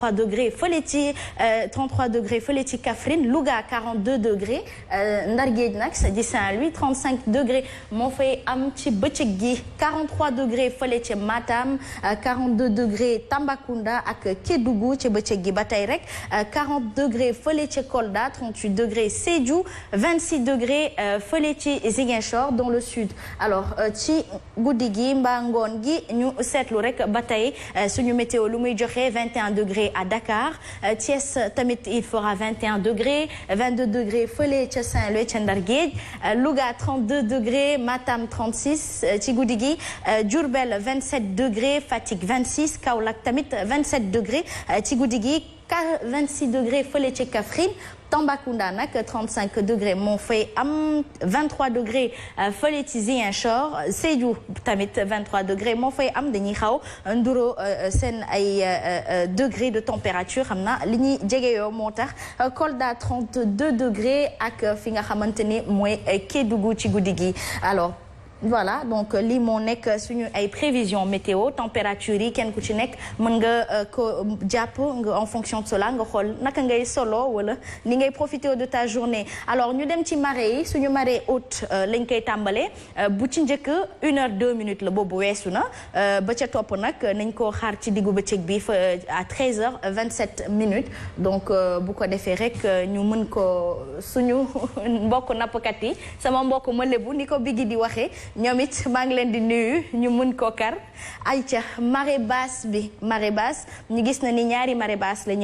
33 degrés fële ci 33 degrés fële ci Kaffrine Louga 42 degrés Ndar Géej nag di Saint-Louis 35 degrés moo fay am ci bëccëg gi 43 degrés fële ci Matam 42 degrés Tambacounda ak Kédougou ci bëccëg gi ba tey rek 40 degrés fële ci Kolda 38 degrés Sédhiou 26 degrés fële ci Ziguinchor dans le sud alors ci guddi gi mbaa ngoon gi ñu seetlu rek ba tey suñu météo lu muy joxe 21 degrés à Dakar Thiès tamit il fera 21 degrés 22 degrés fële ca Saint-Louis ca Ndar Géej Louga 32 degrés Matam 36 ci guddi gi Diourbel 27 degrés Fatick 26 Kaolack tamit 27 degrés ci guddi gi 26 degrés fële ca Kaffrine Tambacounda nag 35 degrés moo fay am 23 degrés fële ci Ziguinchor Sédhiou tamit 23 degrés moo fay am dañuy xaw nduro seen ay degrés de température xam na li ñuy jegeyoo moo tax Kolda 32 degrés ak fi nga xamante ni mooy Kédougou ci guddi gi alors voilà donc lii moo nekk suñu ay prévisions météo température yi kenn ku ci nekk mën nga ko jàpp nga en fonction de cela nga xool naka ngay solo wala ni ngay profiter de ta journée alors ñu dem ci marée yi suñu marée haute lañ koy tàmbalee bu ci njëkk 1h 2 minutes la boobu weesu na ba ca topp nag nañ ko xaar ci diggu bëccëg bi fa à 13h 27 minutes donc bu ko defee rek ñu mën ko suñu mbokk nappkat yi sama mbokk ma lébu ni ko Biggi di waxee ñoom it maa ngi leen di nuyu ñu mun ko kar ayca marée basse bi marée basse ñu gis na ni ñaari marée basse li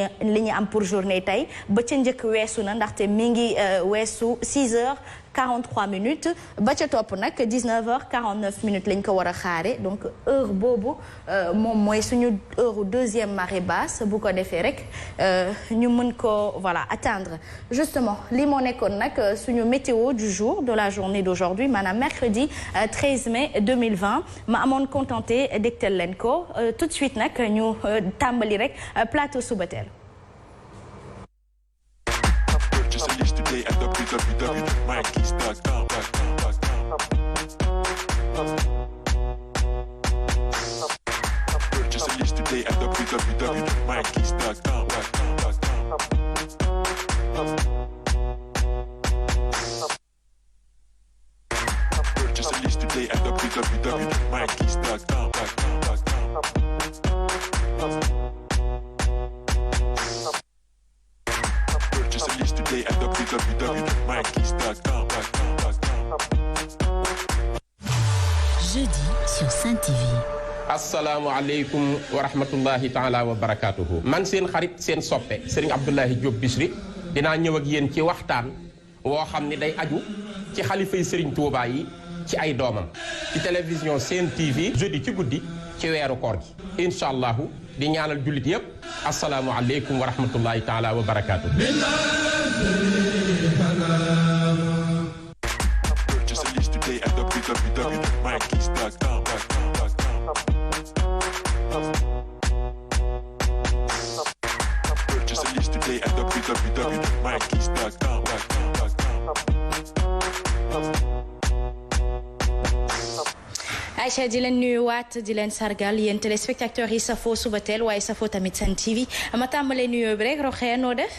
ñu am pour journée tey ba ca njëkk weesu na ndaxte mi ngi weesu 6h 43 minutes ba ca topp nag 19h 49 minutes lañ ko war a xaare donc heure boobu moom mooy suñu heure deuxième marée basse bu ko defee rek ñu mën ko voilà atteindre justement li moo nekkoon nag suñu météo du jour de la journée d'aujourd'hui maanaam mercredi 13 mai 2020 ma amoon contenté dégtal leen ko tout de suite nag ñu tàmbali rek plateau Subatel. At www.mykeys.com. Purchase a list today at www.mykeys.com. Purchase a list today at www.mykeys.com. Purchase a list today at www.mykeys.com. Jeudi sur Sen TV. asalaamualeykum wa rahmatullahi taala wa barakaatuhu. man seen xarit seen soppe Serigne Abdoulaye Diop Bichri dinaa ñëw ak yéen ci waxtaan woo xam ni day aju ci xalifay Serigne Touba yi ci ay doomam ci télévision Sen TV jeudi ci guddi ci weeru koor gi incha allahu di ñaanal jullit yépp asalaamualeykum wa rahmatullahi taala wa barakaatuhu. Purchase a list today at www.mykeys.com. Purchase a list today at www.mykeys.com. Aïcha di leen nuyuwaat di leen sargal yéen téléspectateurs yi safoo Subatel waaye safoo tamit Sen TV ma tàmbalee nuyoo bi rek Roxaya noo def.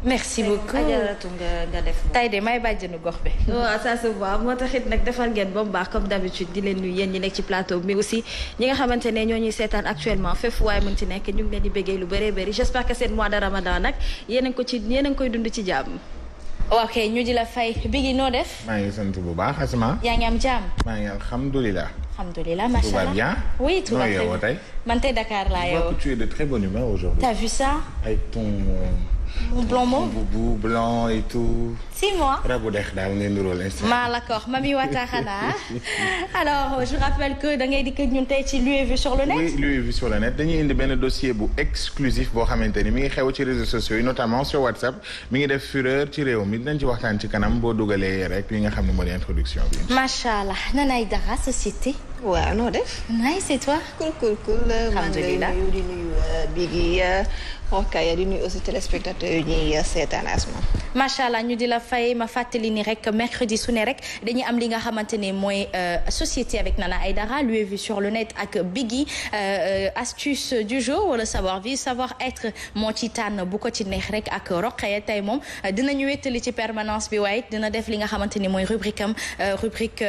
merci beaucoup ajaratu nga def tey de may bàjjenu gox bi. waaw ça se voit moo taxit nag defal ngeen ba mu baax comme d'habitude di leen nuyu yéen ñi nekk ci plateau mais aussi ñi nga xamante ne ñoo ñuy seetaan actuellement fépp waaye mën ci nekk ñu ngi leen di bëggee lu bëree bëri j'espère que seen mois de Ramadan nag yéen a ngi koy dund ci jàmm. ok ñu di la fay Biggi noo def. maa ngi sant bu baax Asma. yaa ngi am jàmm. maa ngi alhamdulilah. alhamdulilah macha allah tout va bien. oui tout va bien. noo yeewoo tey. man tey Dakar laa yeewoo. je vois que tu es de très bonne humeur aujourd'hui. t'as vu ça. avec ton blanc boubou blanc et tout. c'est moi. rabu dex daal ngeen niróo l'instant. maa la ko wax Mami Wataxana alors je rappelle que da ngay dikk ñun tey ci Lu Vu sur le net. oui Lu Vu sur le net dañuy indi benn dossier bu exclusif boo xamante ni mi ngi xew ci réseaux sociaux yi notamment sur WhatsApp mi ngi def fureur ci réew mi dinañ ci waxtaan ci kanam boo dugalee rek li nga xam ne moo di introduction bi. macha allah Nana Aidara société. waaw noo def. nice et toi. cool. alhamdulilah maa ngi lay nuyu di nuyu Biggi ok di nuyu aussi téléspectateurs yi ñuy seetaan Asma. macha allah ñu di la fay ma fàttali ni rek mercredi su ne rek dañuy am li nga xamante ne mooy société avec Nana Aïdara lu vu sur le net ak Biggi astuce du jour wala savoir vivre savoir être moo ci tànn bu ko ci neex rek ak Rokhaya tey moom dinañu wéttali ci permanence bi waaye dina def li nga xamante ni mooy rubrique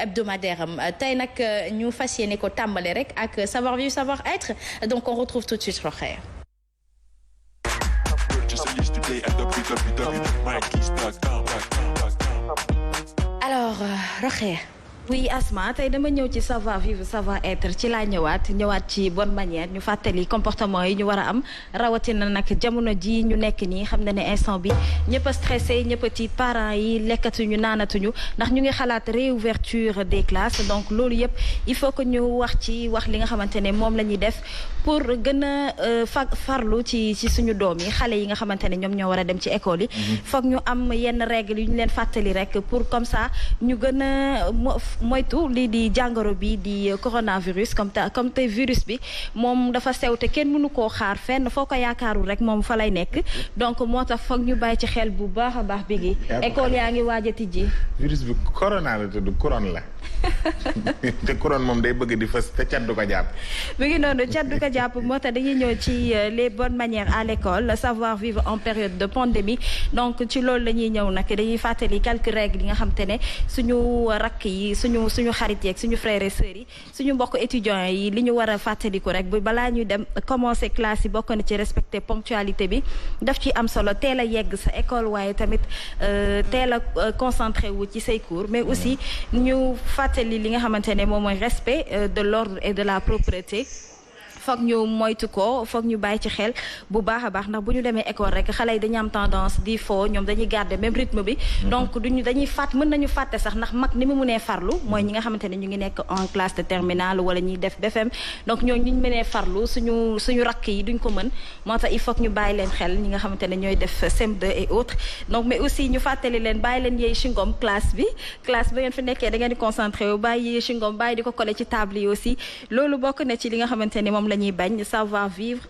hebdomadaire am tey nag ñu fas yéene ko tàmbale rek ak savoir vivre savoir être donc on retrouve tout de suite Rokhaya. Alors Rokhaya. oui Asma tey dama ñëw ci savoir vivre savoir être ci laa ñëwaat ci bonne manière ñu fàttali comportement yi ñu war a am rawatina nag jamono ji ñu nekk nii xam na ne instant bi ñëpp a stressé ñëpp a tiit parents yi lekkatuñu naanatuñu ndax ñu ngi xalaat réouverture des classes donc loolu yëpp il faut que ñu wax li nga xamante ne moom la ñuy def pour gën a farlu ci suñu doom yi xale yi nga xamante ne ñoom ñoo war a dem ci école yi foog ñu am yenn règles yu ñu leen fàttali rek pour comme ça ñu gën a moytu lii di jàngoro bi di coronavirus comme te virus bi moom dafa sew te kenn mënu koo xaar fenn foo ko yaakaarul rek moom fa lay nekk donc moo tax foog ñu bàyyi ci xel bu baax a baax bi école yaa ngi waaj a tijji virus bi corona la tudd couronne la te couronne moom day bëgg di fës te cat du ko jàpp mi ngi noonu cat du ko jàpp moo tax dañuy ñëw ci les bonnes manières à l'école savoir vivre en période de pandémie donc ci loolu la ñuy ñëw nag dañuy fàttali quelques règles yi nga xam te ne suñu rakk yi suñu xarit yeeg suñu frères et sœurs yi suñu mbokk étudiants yi li ñu war a fàttaliku rek bu balaa ñuy dem commencer classe yi bokk na ci respecter ponctualité bi daf ci am solo teel a yegg sa école waaye tamit teel a concentré wu ci say cours mais aussi ñu fàttali li nga xamante ne moom mooy respect de l'ordre et de la propreté foog ñu moytu ko foog ñu bàyyi ci xel bu baax a baax ndax bu ñu demee école rek xale yi dañuy am tendance di fo ñoom dañuy garder même rythme bi donc dañuy mën nañu fàtte sax ndax mag ni mu mënee farlu mooy ñi nga xamante ne ñu ngi nekk en classe de terminale wala ñuy def BFM donc ñooñu ñu mënee farlu suñu rakk yi duñ ko mën moo tax il faut que ñu bàyyi leen xel ñi nga xamante ne ñooy def CM2 et autres donc mais aussi ñu fàttali leen bàyyi leen yeey chingom classe ba ngeen fi nekkee da ngeen di concentré wu bàyyi yeey chingom bàyyi di ko coller ci table yi aussi loolu bokk na ci li nga xamante ne moom la ñuy bañ savoir vivre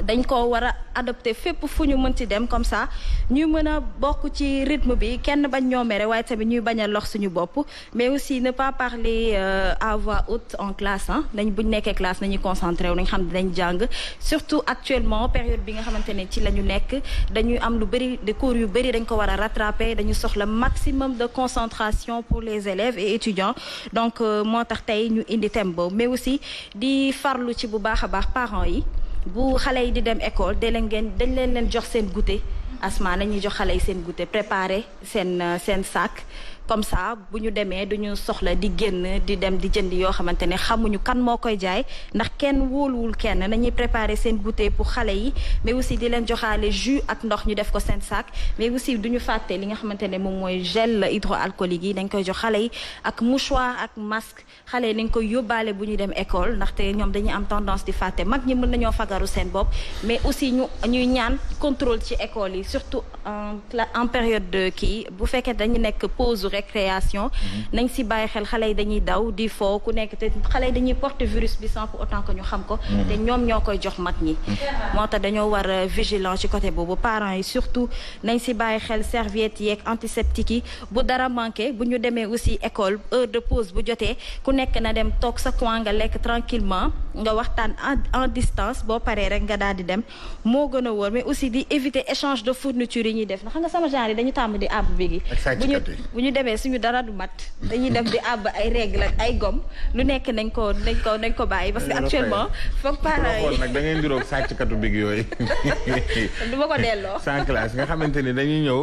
dañ ko war a adopté fépp fu ñu mën ci dem comme ça ñu mën a bokk ci rythme bi kenn bañ ñoo mere waaye tamit ñuy bañ a lox suñu bopp mais aussi ne pas parler à voix haute en classe nañ buñ nekkee classe nañuy concentré wu nañ xam ne dañ jàng surtout actuellement période bi nga xamante ne ci la ñu nekk dañuy am lu bëri de cours yu bëri dañ ko war a rattraper dañu soxla maximum de concentration pour les élèves et étudiants donc moo tax tey ñu indi thème boobu mais aussi di farlu ci bu baax a baax parents yi bu xale yi di dem école dañ leen jox seen goûter Asma nañuy jox xale yi seen goûter préparer seen sac comme ça bu ñu demee duñu soxla di génn di dem di jënd yoo xamante ne xamuñu kan moo koy jaay ndax kenn wóoluwul kenn nañuy préparer seen goûter pour xale yi mais aussi di leen joxaale jus ak ndox ñu def ko seen sac mais aussi duñu fàtte li nga xamante ne moom mooy gel hydroalcoolique yi dañ koy jox xale yi ak mouchoir ak masque xale yi dañ koy yóbbaale bu ñuy dem école ndaxte ñoom dañuy am tendance di fàtte mag ñi mën nañoo fagaru seen bopp mais aussi ñuy ñaan contrôle ci école yi surtout en période de kii bu fekkee dañu nekk pause récréation nañ si bàyyi xel xale yi dañuy daw di foo ku nekk te xale yi dañuy porter virus bi sans pour autant que ñu xam ko te ñoom ñoo koy jox mag ñi moo tax dañoo war a vigilant ci côté boobu parents yi surtout nañ si bàyyi xel serviettes yeeg antiseptiques yi bu dara manqué bu ñu demee aussi école heure de pause bu jotee ku nekk na dem toog sa coin nga lekk tranquillement nga waxtaan en distance boo paree rek nga daal di dem moo gën a wóor mais aussi di éviter échange de fourniture yi ñuy def na xam nga sama genre yi dañu tàmm di àbb bi bu ñu demee suñu dara du mat dañuy dem di àbb ay règle ak ay gomme lu nekk nañ ko bàyyi parce que actuellement foog parents yi nag da ngeen ndiroog sàcckatu big yooyu du ma ko delloo sans classe nga xamante ni dañuy ñëw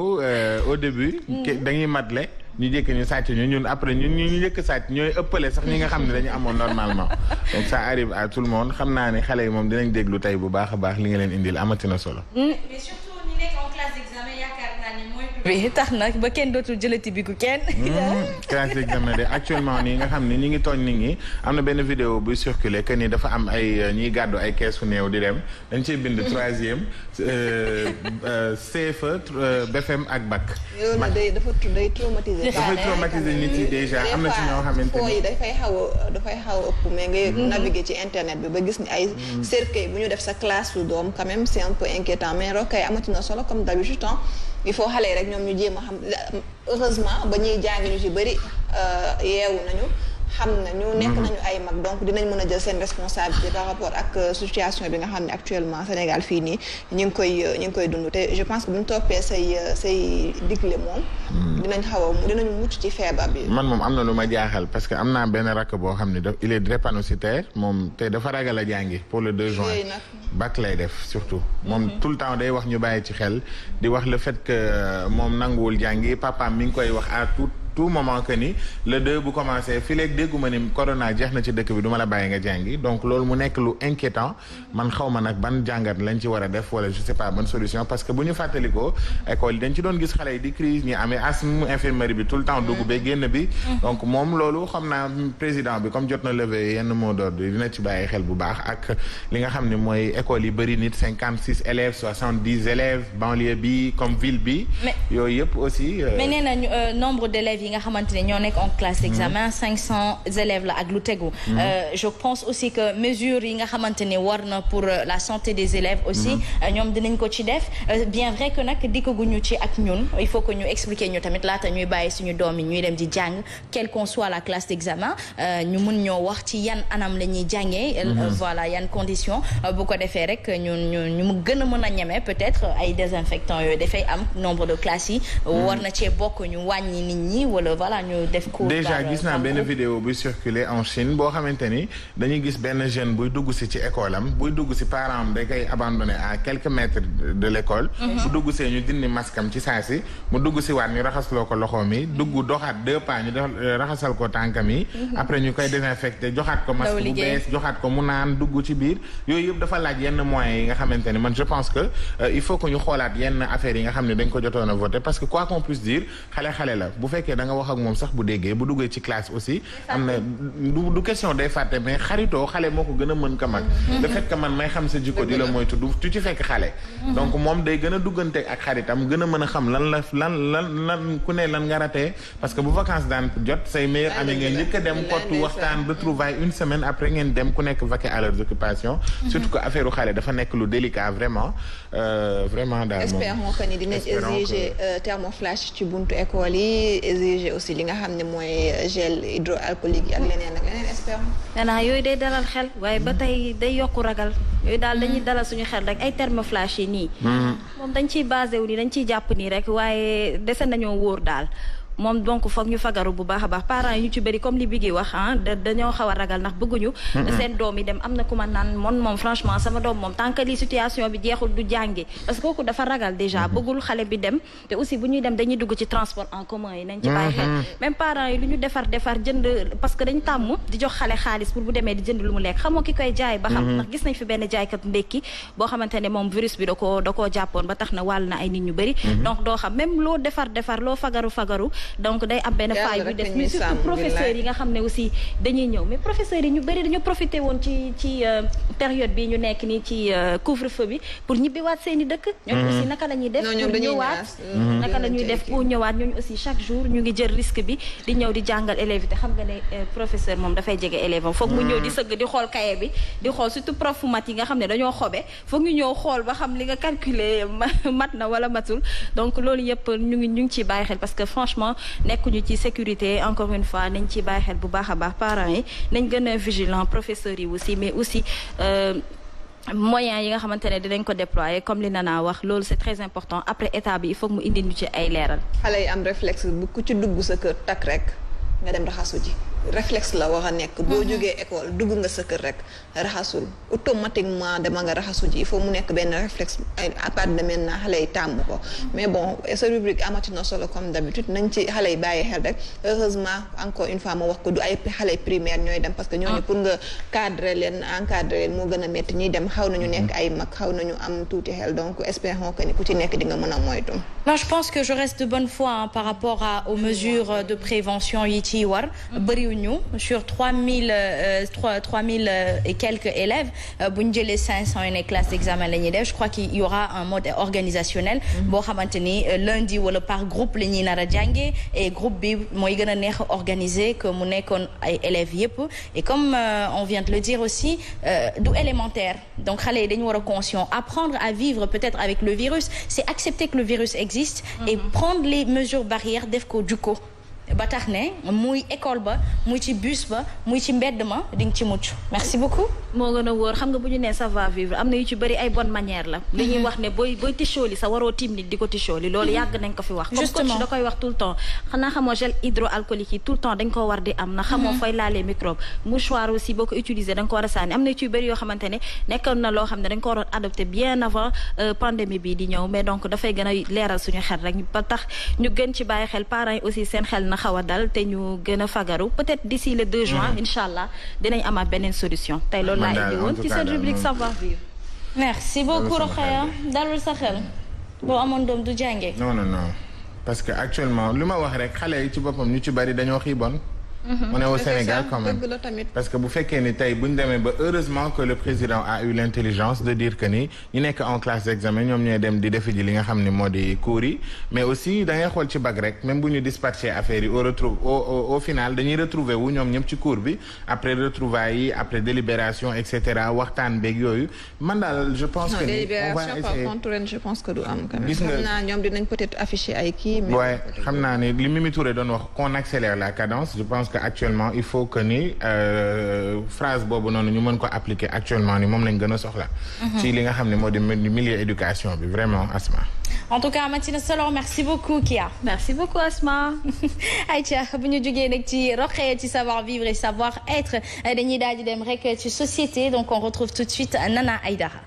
au début dañuy matle ñu jékki ñu sàcc ñun après ñu njëkk sàcc ñooy ëppale sax ñi nga xam ne dañu amoon normalement donc ça arrive à tout le monde xam naa ne xale yi moom dinañ déglu tey bu baax a baax li nga leen indil amati na solo mais surtout ñi nekk en classe d'examen yaakaar naa ni mooy bi tax nag ba kenn dootul jëlati bi ku kenn. classe d'examen de actuellement nii nga xam ne ñi ngi tooñ nit ñi am na benn vidéo buy circuler que ni dafa am ay ñiy gàddu ay keesu néew di dem dañ ciy bind 3e CFE BFM ak bac. yow nag day traumatiser. dafay traumatiser nit yi déjà am na ci ñoo xamante ni yi dafay xaw a ëpp mais ngay naviguer ci internet bi ba gis ni ay cercueil bu ñu def sa classe su doom quand même c'est un peu inquiétant mais rokkay amati na solo comme d'habitude il faut xale yi rek ñoom ñu jéem a xam heureusement ba ñuy jàng ñu ci bëri yeewu nañu xam nañu nekk nañu ay mag donc dinañ mën a jël seen responsabilité par rapport ak situation bi nga xam ne actuellement Sénégal fii nii ñu ngi koy dund te je pense que bu ñu toppee say digle moom dinañu mucc ci feebar bi. man moom am na lu ma jaaxal parce que am naa benn rakk boo xam ne il est drépanocytaire moom te dafa ragal a jàngi pour le 2 juin bac lay def surtout moom tout le temps day wax ñu bàyyi ci xel di wax le fait que moom nanguwul jàngi papaam mi ngi koy wax à tout moment que ni le 2 bu commencé fii léegi dégguma ni corona jeex na ci dëkk bi du ma la bàyyi nga jàngi donc loolu mu nekk lu inquiétant man xaw ma nag ban jàngat lañ ci war a def wala je sais pas bonne solution parce que bu ñu fàttalikoo école yi dañ ci doon gis xale yi di crise ñi amee asthme infirmerie bi tout le temps dugg ba génn bi donc moom loolu xam naa président bi comme jot na levé yenn mot d'ordre dina ci bàyyi xel bu baax ak li nga xam ne mooy école yi bëri nit 56 élèves 70 élèves banlieue bi comme ville bi yooyu yëpp aussi mais nee nañu nombre d'élèves yi nga xamante ne ñoo nekk en classe d'examen 500 élèves la ak lu tegu je pense aussi que mesures yi nga xamante ne war na pour la santé des élèves aussi ñoom dinañ ko ci def bien vrai que nag dikkaguñu ci ak ñun il faut que ñu expliquer ñu tamit laata ñuy bàyyi suñu doom yi ñuy dem di jàng quelle qu'on soit la classe d'examen ñu mun ñoo wax ci yan anam la ñuy jàngee voilà yan conditions bu ko defee rek ñu mu gën a mën a ñeme peut-être ay désinfectants yooyu dafay am nombre de classes yi war na cee bokk ñu wàññi nit ñi wala voilà ñu def cours déjà gis naa benn vidéo buy circuler en Chine boo xamante ni dañuy gis benn jeune buy dugg si ci école am buy dugg si parent am da koy abandonné à quelques mètres de l'école bu dugg see ñu dindi masque am ci saa si mu dugg si waat ñu raxasloo ko loxoom yi dugg doxaat 2 pas ñu raxasal ko tànkam yi après ñu koy désinfecté joxaat ko masque bu bees joxaat ko mu naan dugg ci biir yooyu yëpp dafa laaj yenn moyens yi nga xamante ni man je pense que il faut que ñu xoolaat yenn affaires yi nga xam ne dañ ko jotoon a voté parce que quoi qu'on puisse dire xale la bu fekkee da nga wax ak moom sax bu déggee bu duggee ci classe aussi am na du question day fàtte mais xaritoo xale moo ko gën a mën ka mag le fait que man may xam sa jikko di la moytu du ci fekk xale donc moom day gën a duggante ak xaritam gën a mën a xam lan ku ne lan nga ratee parce que bu vacances daan jot say meilleurs amis ngeen njëkk a dem kottu waxtaan retrouvailles une semaine après ngeen dem ku nekk vaquer à leurs occupations surtout que affaire u xale dafa nekk lu délicat vraiment daal espérons que ni dina exiger thermoflash ci buntu école yi exiger aussi li nga xam ne mooy gel hydroalcoolique yi ak leneen ak leneen espérons. maintenant yooyu day dalal xel waaye ba tey day yokku ragal yooyu daal dañuy dalal suñu xel rek ay thermoflash yi nii. moom dañ ciy basé wu nii dañ ciy jàpp nii rek waaye dese nañoo wóor daal. moom donc foog ñu fagaru bu baax a baax parents yi ñu ci bëri comme li Biggi wax dañoo xaw a ragal ndax bëgguñu seen doom yi dem am na ku ma naan moom franchement sama doom moom tant que li situation bi jeexul du jàngi parce que kooku dafa ragal déjà bëggul xale bi dem te aussi bu ñuy dem dañuy dugg ci transport en commun yi nañ ci bàyyi xel même parents yi lu ñu defar jënd parce que dañ tàmm di jox xale xaalis pour bu demee di jënd lu mu lekk xamoo ki koy jaay ba xam ndax gis nañ fi benn jaaykat ndékki boo xamante ne moom virus bi da koo jàppoon ba tax na wàll na ay nit ñu bëri donc doo xam même loo defar loo fagaru donc day am benn faay bu des mais surtout professeurs yi nga xam ne aussi dañuy ñëw mais professeurs yi ñu bëri dañu profité woon ci période bi ñu nekk nii ci couvre-feu bi pour ñibbiwaat seen i dëkk ñooñu aussi naka la ñuy def pour ñëwaat naka la ñuy def pour ñëwaat ñooñu aussi chaque jour ñu ngi jël risque bi di ñëw di jàngal élèves yi te xam nga ne professeur moom dafay jege élève am foog mu ñëw di sëgg di xool cahier bi di xool surtout prof mat yi nga xam ne dañoo xobe foog ñu ñëw xool ba xam li nga calculer mat na wala matul donc loolu yëpp ñu ngi ciy bàyyi xel parce que franchement nekkuñu ci sécurité encore une fois nañ ci bàyyi xel bu baax a baax parents yi nañ gën a vigilant professeurs yi aussi mais aussi moyens yi nga xamante ne dinañ ko déployer comme li Nana wax loolu c'est très important après état bi il faut que mu indi ñu ci ay leeral. xale yi am réflexe bu ku ci dugg sa kër takk rek nga dem raxasu ji. réflexe la war a nekk. boo jógee école dugg nga sa kër rek raxasul automatiquement dama nga raxasu ji il faut mu nekk benn réflexe à partir de maintenant xale yi tàmm ko mais bon sa rubrique amati na solo comme d'habitude nañ ci xale yi bàyyi xel rek heureusement encore une fois ma wax ko du ay xale primaire ñooy dem parce que ñooñu pour nga cadrer leen encadrer leen moo gën a métti ñuy dem xaw nañu nekk ay mag xaw nañu am tuuti xel donc espérons que ni ku ci nekk di nga mën a moytu. Moi, je pense que je reste de bonne foi par rapport aux mesures de prévention yi ci war bëriwuñu sur 3000 et quelques élèves bu ñu jëlee 500 yi ne classe d'examen la ñuy def je crois qu'il y aura un mode organisationnel boo xamante ni lundi wala par groupe la ñuy nar a jàngee et groupe bi mooy gën a neex a organiser que mu nekkoon ay élèves yëpp et comme on vient de le dire aussi du élémentaire donc xale yi dañu war a conscient apprendre à vivre peut-être avec le virus c'est accepter que le virus existe et prendre les mesures barrières def ko jukko ba tax ne muy école ba muy ci bus ba muy ci mbedd ma di nga ci mucc merci beaucoup. moo gën a wóor xam nga bu ñu nee savoir vivre am na yu ci bëri ay bonne manière la. li ñuy wax ne booy tichooli sa waroo tiim nit di ko tichooli loolu yàgg nañ ko fi wax. justement comme coach da koy wax tout le temps xanaa xamoo gel hydroalcoolique yi tout le temps dañ ko war di am na xamoo fooy laalee microbe mouchoir aussi boo ko utiliser da nga ko war a sànni am na yu ci bëri yoo xamante ne nekkoon na loo xam ne dañ ko waroon adopté bien avant pandémie bi di ñëw mais donc dafay gën a leeral suñu xel rek ba tax ñu gën ci bàyyi xel parents yi aussi seen xel na xaw a dal te ñu gën a fagaru peut-être d'ici le 2 juin incha allah dinañ amaat beneen solution tey loolu laa indi woon ci seen rubrique savoir vivre. merci beaucoup Rokhaya dalul sa xel boo amoon doom du jàngee. non parce que actuellement lu ma wax rek xale yi ci boppam ñu ci bari dañoo xiibon. on est au Sénégal quand même parce que bu fekkee ni tey bu ñu demee ba heureusement que le président a eu l'intelligence de dire que ni ñu nekk en classe d'examen ñoom ñooy dem di defi ji li nga xam ni moo di cours yi mais aussi da ngay xool ci bac rek même bu ñu dispatché affaire yi au final dañuy retrouver wu ñoom ñëpp ci cours bi après retrouvailles yi après délibération et cetera waxtaan beeg yooyu man daal je pense que ni on va essayer par contre je pense que du am quand même. gis nga xam naa ñoom dinañ peut-être afficher ay kii. mais xam naa ni li Mimi Touré doon wax qu'on accélère la cadence je pense que actuellement il faut que ni phrase boobu noonu ñu mën ko appliquer actuellement ni moom lañ gën a soxla. ci li nga xam ne moo di milieu éducation bi vraiment Asma. en tout cas Mathilda Solor merci beaucoup Kia. merci beaucoup Asma. Aïcha bu ñu jógee nag ci Rokhaya ci savoir vivre et savoir être dañuy daal di dem rek ci société donc on retrouve tout de suite Nana Aïdara.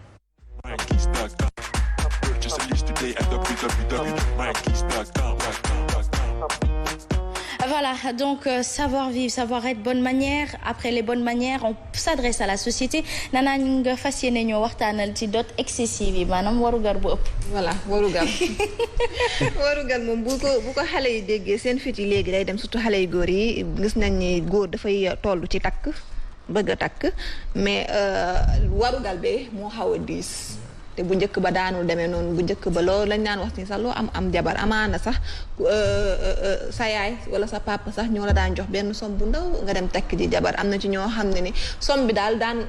Voilà, donc savoir vivre, savoir être, bonne manière. Après les bonnes manières, on s'adresse à la société. Nana ñu nga fas yéene ñoo waxtaanal ci dot excessive yi maanaam warugar bu ëpp. voilà warugar warugar moom bu ko xale yi déggee seen fit yi léegi day dem surtout xale yu góor yi gis nañ ni góor dafay toll ci takk bëgg a takk mais warugal be moo xaw a diis. te bu njëkk ba daanul demee noonu bu njëkk ba loolu lañ daan wax ni sax loo am jabar amaana sax sa yaay wala sa papa sax ñoo la daan jox benn somme bu ndaw nga dem tekk ji jabar am na ci ñoo xam ne ni somme bi daal daan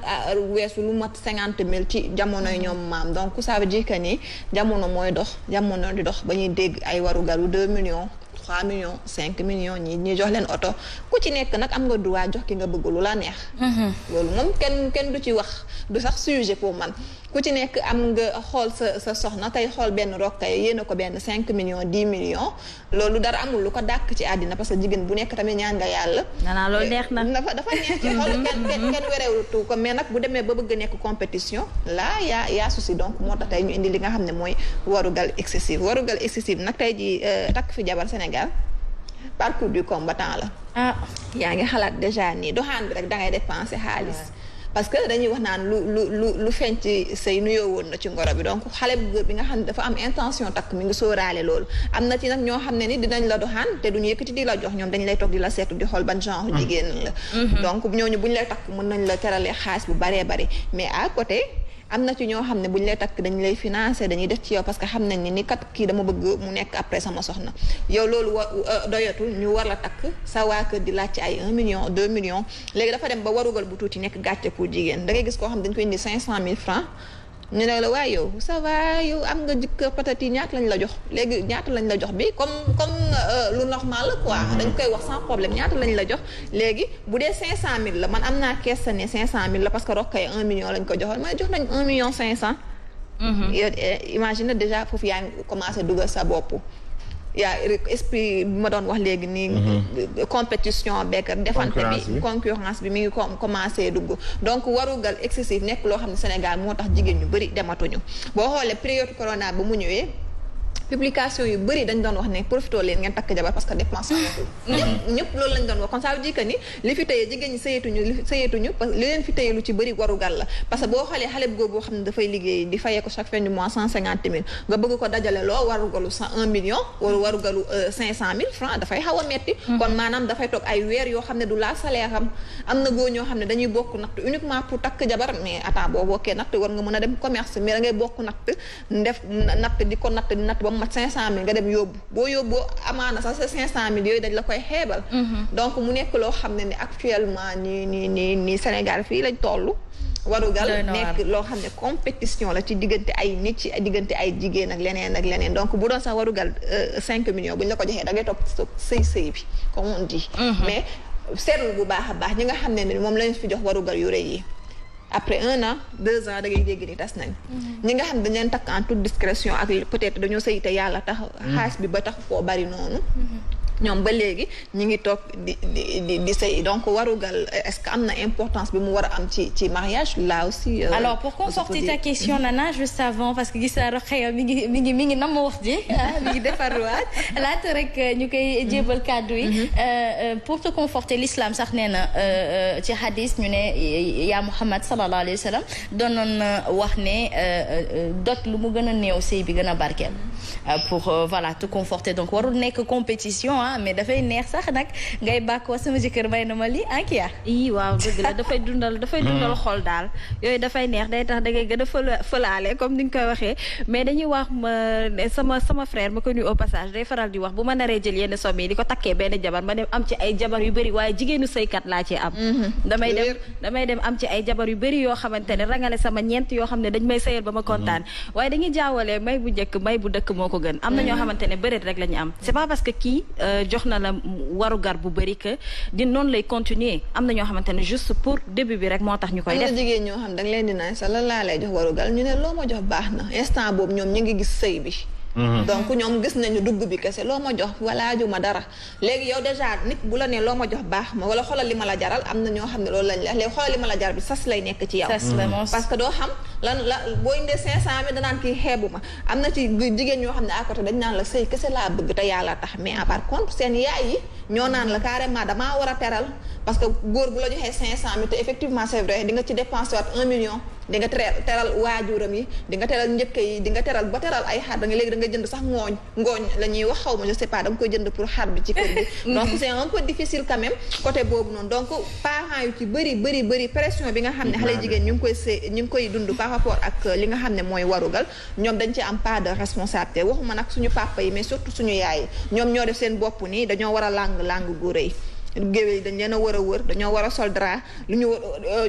weesu lu mat 50 000 ci jamonoy ñoom maam donc ça veut dire que ni jamono mooy dox jamono di dox ba ñuy dégg ay warugaru 2 millions 3 millions 5 millions ñi jox leen oto ku ci nekk nag am nga droit jox ki nga bëgg lu la neex. loolu moom kenn du ci wax du sax sujet pour man ku ci nekk am nga xool sa soxna tey xool benn rokkay yéena ko benn 5 millions 10 millions loolu dara amul lu ko dàkk ci àddina parce que jigéen bu nekk tamit ñaan nga yàlla. nana loolu neex na. dafa neex ci xool kenn werewutu ko mais nag bu demee ba bëgg nekk compétition là yaa souci donc moo tax tey ñu indi li nga xam ne mooy warugal excessive nag tey ji takk fi jabar Sénégal parcours du combattant la. yaa ngi xalaat déjà nii doxaan bi rek da ngay dépenser xaalis. parce que dañuy wax naan lu feeñ ci say nuyoo woon na ci ngoro bi donc xale bu góor bi nga xam ne dafa am intention takk mi ngi sóoraale loolu am na ci nag ñoo xam ne ni dinañ la doxaan te duñu yëkkati di la jox ñoom dañ lay toog di la seetu di xool ban genre jigéen la. donc ñooñu buñ lay takk mën nañ la teralee xaalis bu baree bari mais à côté. am na ci ñoo xam ne bu ñu lay takk dañu lay financer dañuy def ci yow parce que xam nañ ni kat kii dama bëgg mu nekk après sama soxna yow loolu doyatul ñu war la takk sa waa kër di laaj ci ay 1 million 2 millions léegi dafa dem ba warugal bu tuuti nekk gàcce pour jigéen da ngay gis koo xam dañ koy indi 500 000 francs ñu ne la waaye yow ça va yow am nga jëkkër patati ñaata lañ la jox léegi ñaata lañ la jox bi comme lu normal la quoi dañ koy wax sans problème ñaata lañ la jox léegi bu dee 500000 la man am naa kees sa ne 500000 la parce que rokkay 1 million lañ ko joxoon may jox nañ 1 million 500. yow imagine déjà foofu yaa ngi commencé dugal sa bopp yaa esprit bi ma doon wax léegi nii compétition beeg defante bi concurrence bi mi ngi commencé dugg donc warugal excessif nekk loo xam ne Sénégal moo tax jigéen ñu bëri dematuñu boo xoolee période corona ba mu ñëwee publication yu bëri dañ doon wax ne profité leen ngeen takk jabar parce que dépense ñëpp loolu lañ doon wax kon ça veut dire que ni li fi tëye jigéen ñi sëyeetuñu parce que li leen fi tëye lu ci bëri warugal la parce que boo xoolee xale bu góor boo xam ne dafay liggéey di fayee ko chaque fin du mois 150 000 nga bëgg ko dajale loo warugalu 1 million wala warugalu 500 000 francs dafay xaw a metti kon maanaam dafay toog ay weer yoo xam ne du laa salaire am na góor ñoo xam ne dañuy bokk natt uniquement pour takk jabar mais attends boo bokkee natt war nga mën a dem commerce mais da ngay bokk natt def natt di ko natt di natt ba mat 500 000 nga dem yóbbu boo yóbbu amaana sax sa 500 000 yooyu dañ la koy xeebal donc mu nekk loo xam ne ni actuellement nii Sénégal fii lañ toll warugal nekk loo xam ne compétition la ci diggante ay nit ci diggante ay jigéen ak leneen donc bu doon sax warugal 5 millions bu ñu la ko joxee da ngay topp sëy bi comme on dit mais seetlu bu baax a baax ñi nga xam ne ni moom lañ fi jox warugal yu rëy yi après 1 an 2 ans da ngay dégg ni tas nañ ñi nga xam ne dañ leen takk en toute discrétion ak peut-être dañoo sëy te yàlla tax xaalis bi ba tax koo bari noonu ñoom ba léegi ñi ngi toog di sëy donc warugal est-ce que am na importance bi mu war a am ci mariage là aussi alors pour conforter ta question Nana juste avant parce que gis naa Rokhaya mi ngi nam ma wax ji mi ngi defarwaat laata rek ñu koy jébal kàddu yi pour te conforter l'islam sax nee na ci hadis ñu ne yaa Muhammad sallallahu alayhi wa sallam doonoon wax ne dot lu mu gën a néew sëy bi gën a barkeel pour voilà te conforter donc warul nekk compétition mais dafay neex sax nag ngay bàkkoo sama jëkkër may na ma lii Kia ii waaw dëgg la dafay dundal xol daal yooyu dafay neex day tax da ngay gën a fëlaale comme ni nga koy waxee mais dañuy wax sama frère ma ko nuyu au passage day faral di wax bu ma naree jël yenn somme yi di ko takkee benn jabar ma dem am ci ay jabar yu bëri waaye jigéenu sëykat laa ci am damay dem am ci ay jabar yu bëri yoo xamante ne rangale sama ñeent yoo xam ne dañ may sëyal ba ma kontaan waaye dañuy jaawale may bu njëkk may bu dëkk moo ko gën am na ñoo xamante ne bëreet rek la ñu am c'est pas parce que kii jox na la warugar bu bëri que di noonu lay continuer am na ñoo xamante ne juste pour début bi rek moo tax ñu koy def. am na jigéen ñoo xam da nga leen di naan sax lan laa lay jox warugal ñu ne loo ma jox baax na instant boobu ñoom ñu ngi gis sëy bi. donc ñoom gis nañu dugg bi kese loo ma jox wala ju ma dara léegi yow déjà nit bu la nee loo ma jox baax ma wala xoolal li ma la jaral am na ñoo xam ne loolu lañ la léegi xoolal li ma la jaral bi sas lay nekk ci yow. parce que doo xam lan la boo indee 500 000 danaan kii xeebu ma am na ci jigéen ñoo xam ne à côté dañ naan la sëy kese laa bëgg te yàlla tax mais à par contre seen yaay yi ñoo naan la carrément damaa war a teral parce que góor bu la joxee 500 000 te effectivement c'est vrai di nga ci dépenser waat 1 million di nga teral waajuram yi di nga teral njëkk yi di nga teral ba teral ay xar da nga léegi da nga jënd sax ngooñ la ñuy wax xaw ma je sais pas da nga koy jënd pour xar bi ci kër gi donc c'est un peu difficile quand même côté boobu noonu donc parents yu ci bëri pression bi nga xam ne xale jigéen ñu ngi koy dund par rapport ak li nga xam ne mooy warugal ñoom dañ ci am part de responsabilité waxuma nag suñu papa yi mais surtout suñu yaay yi ñoom ñoo def seen bopp nii dañoo war a lang gu rëy géwél yi dañ leen a war a wër dañoo war a sol drap lu ñu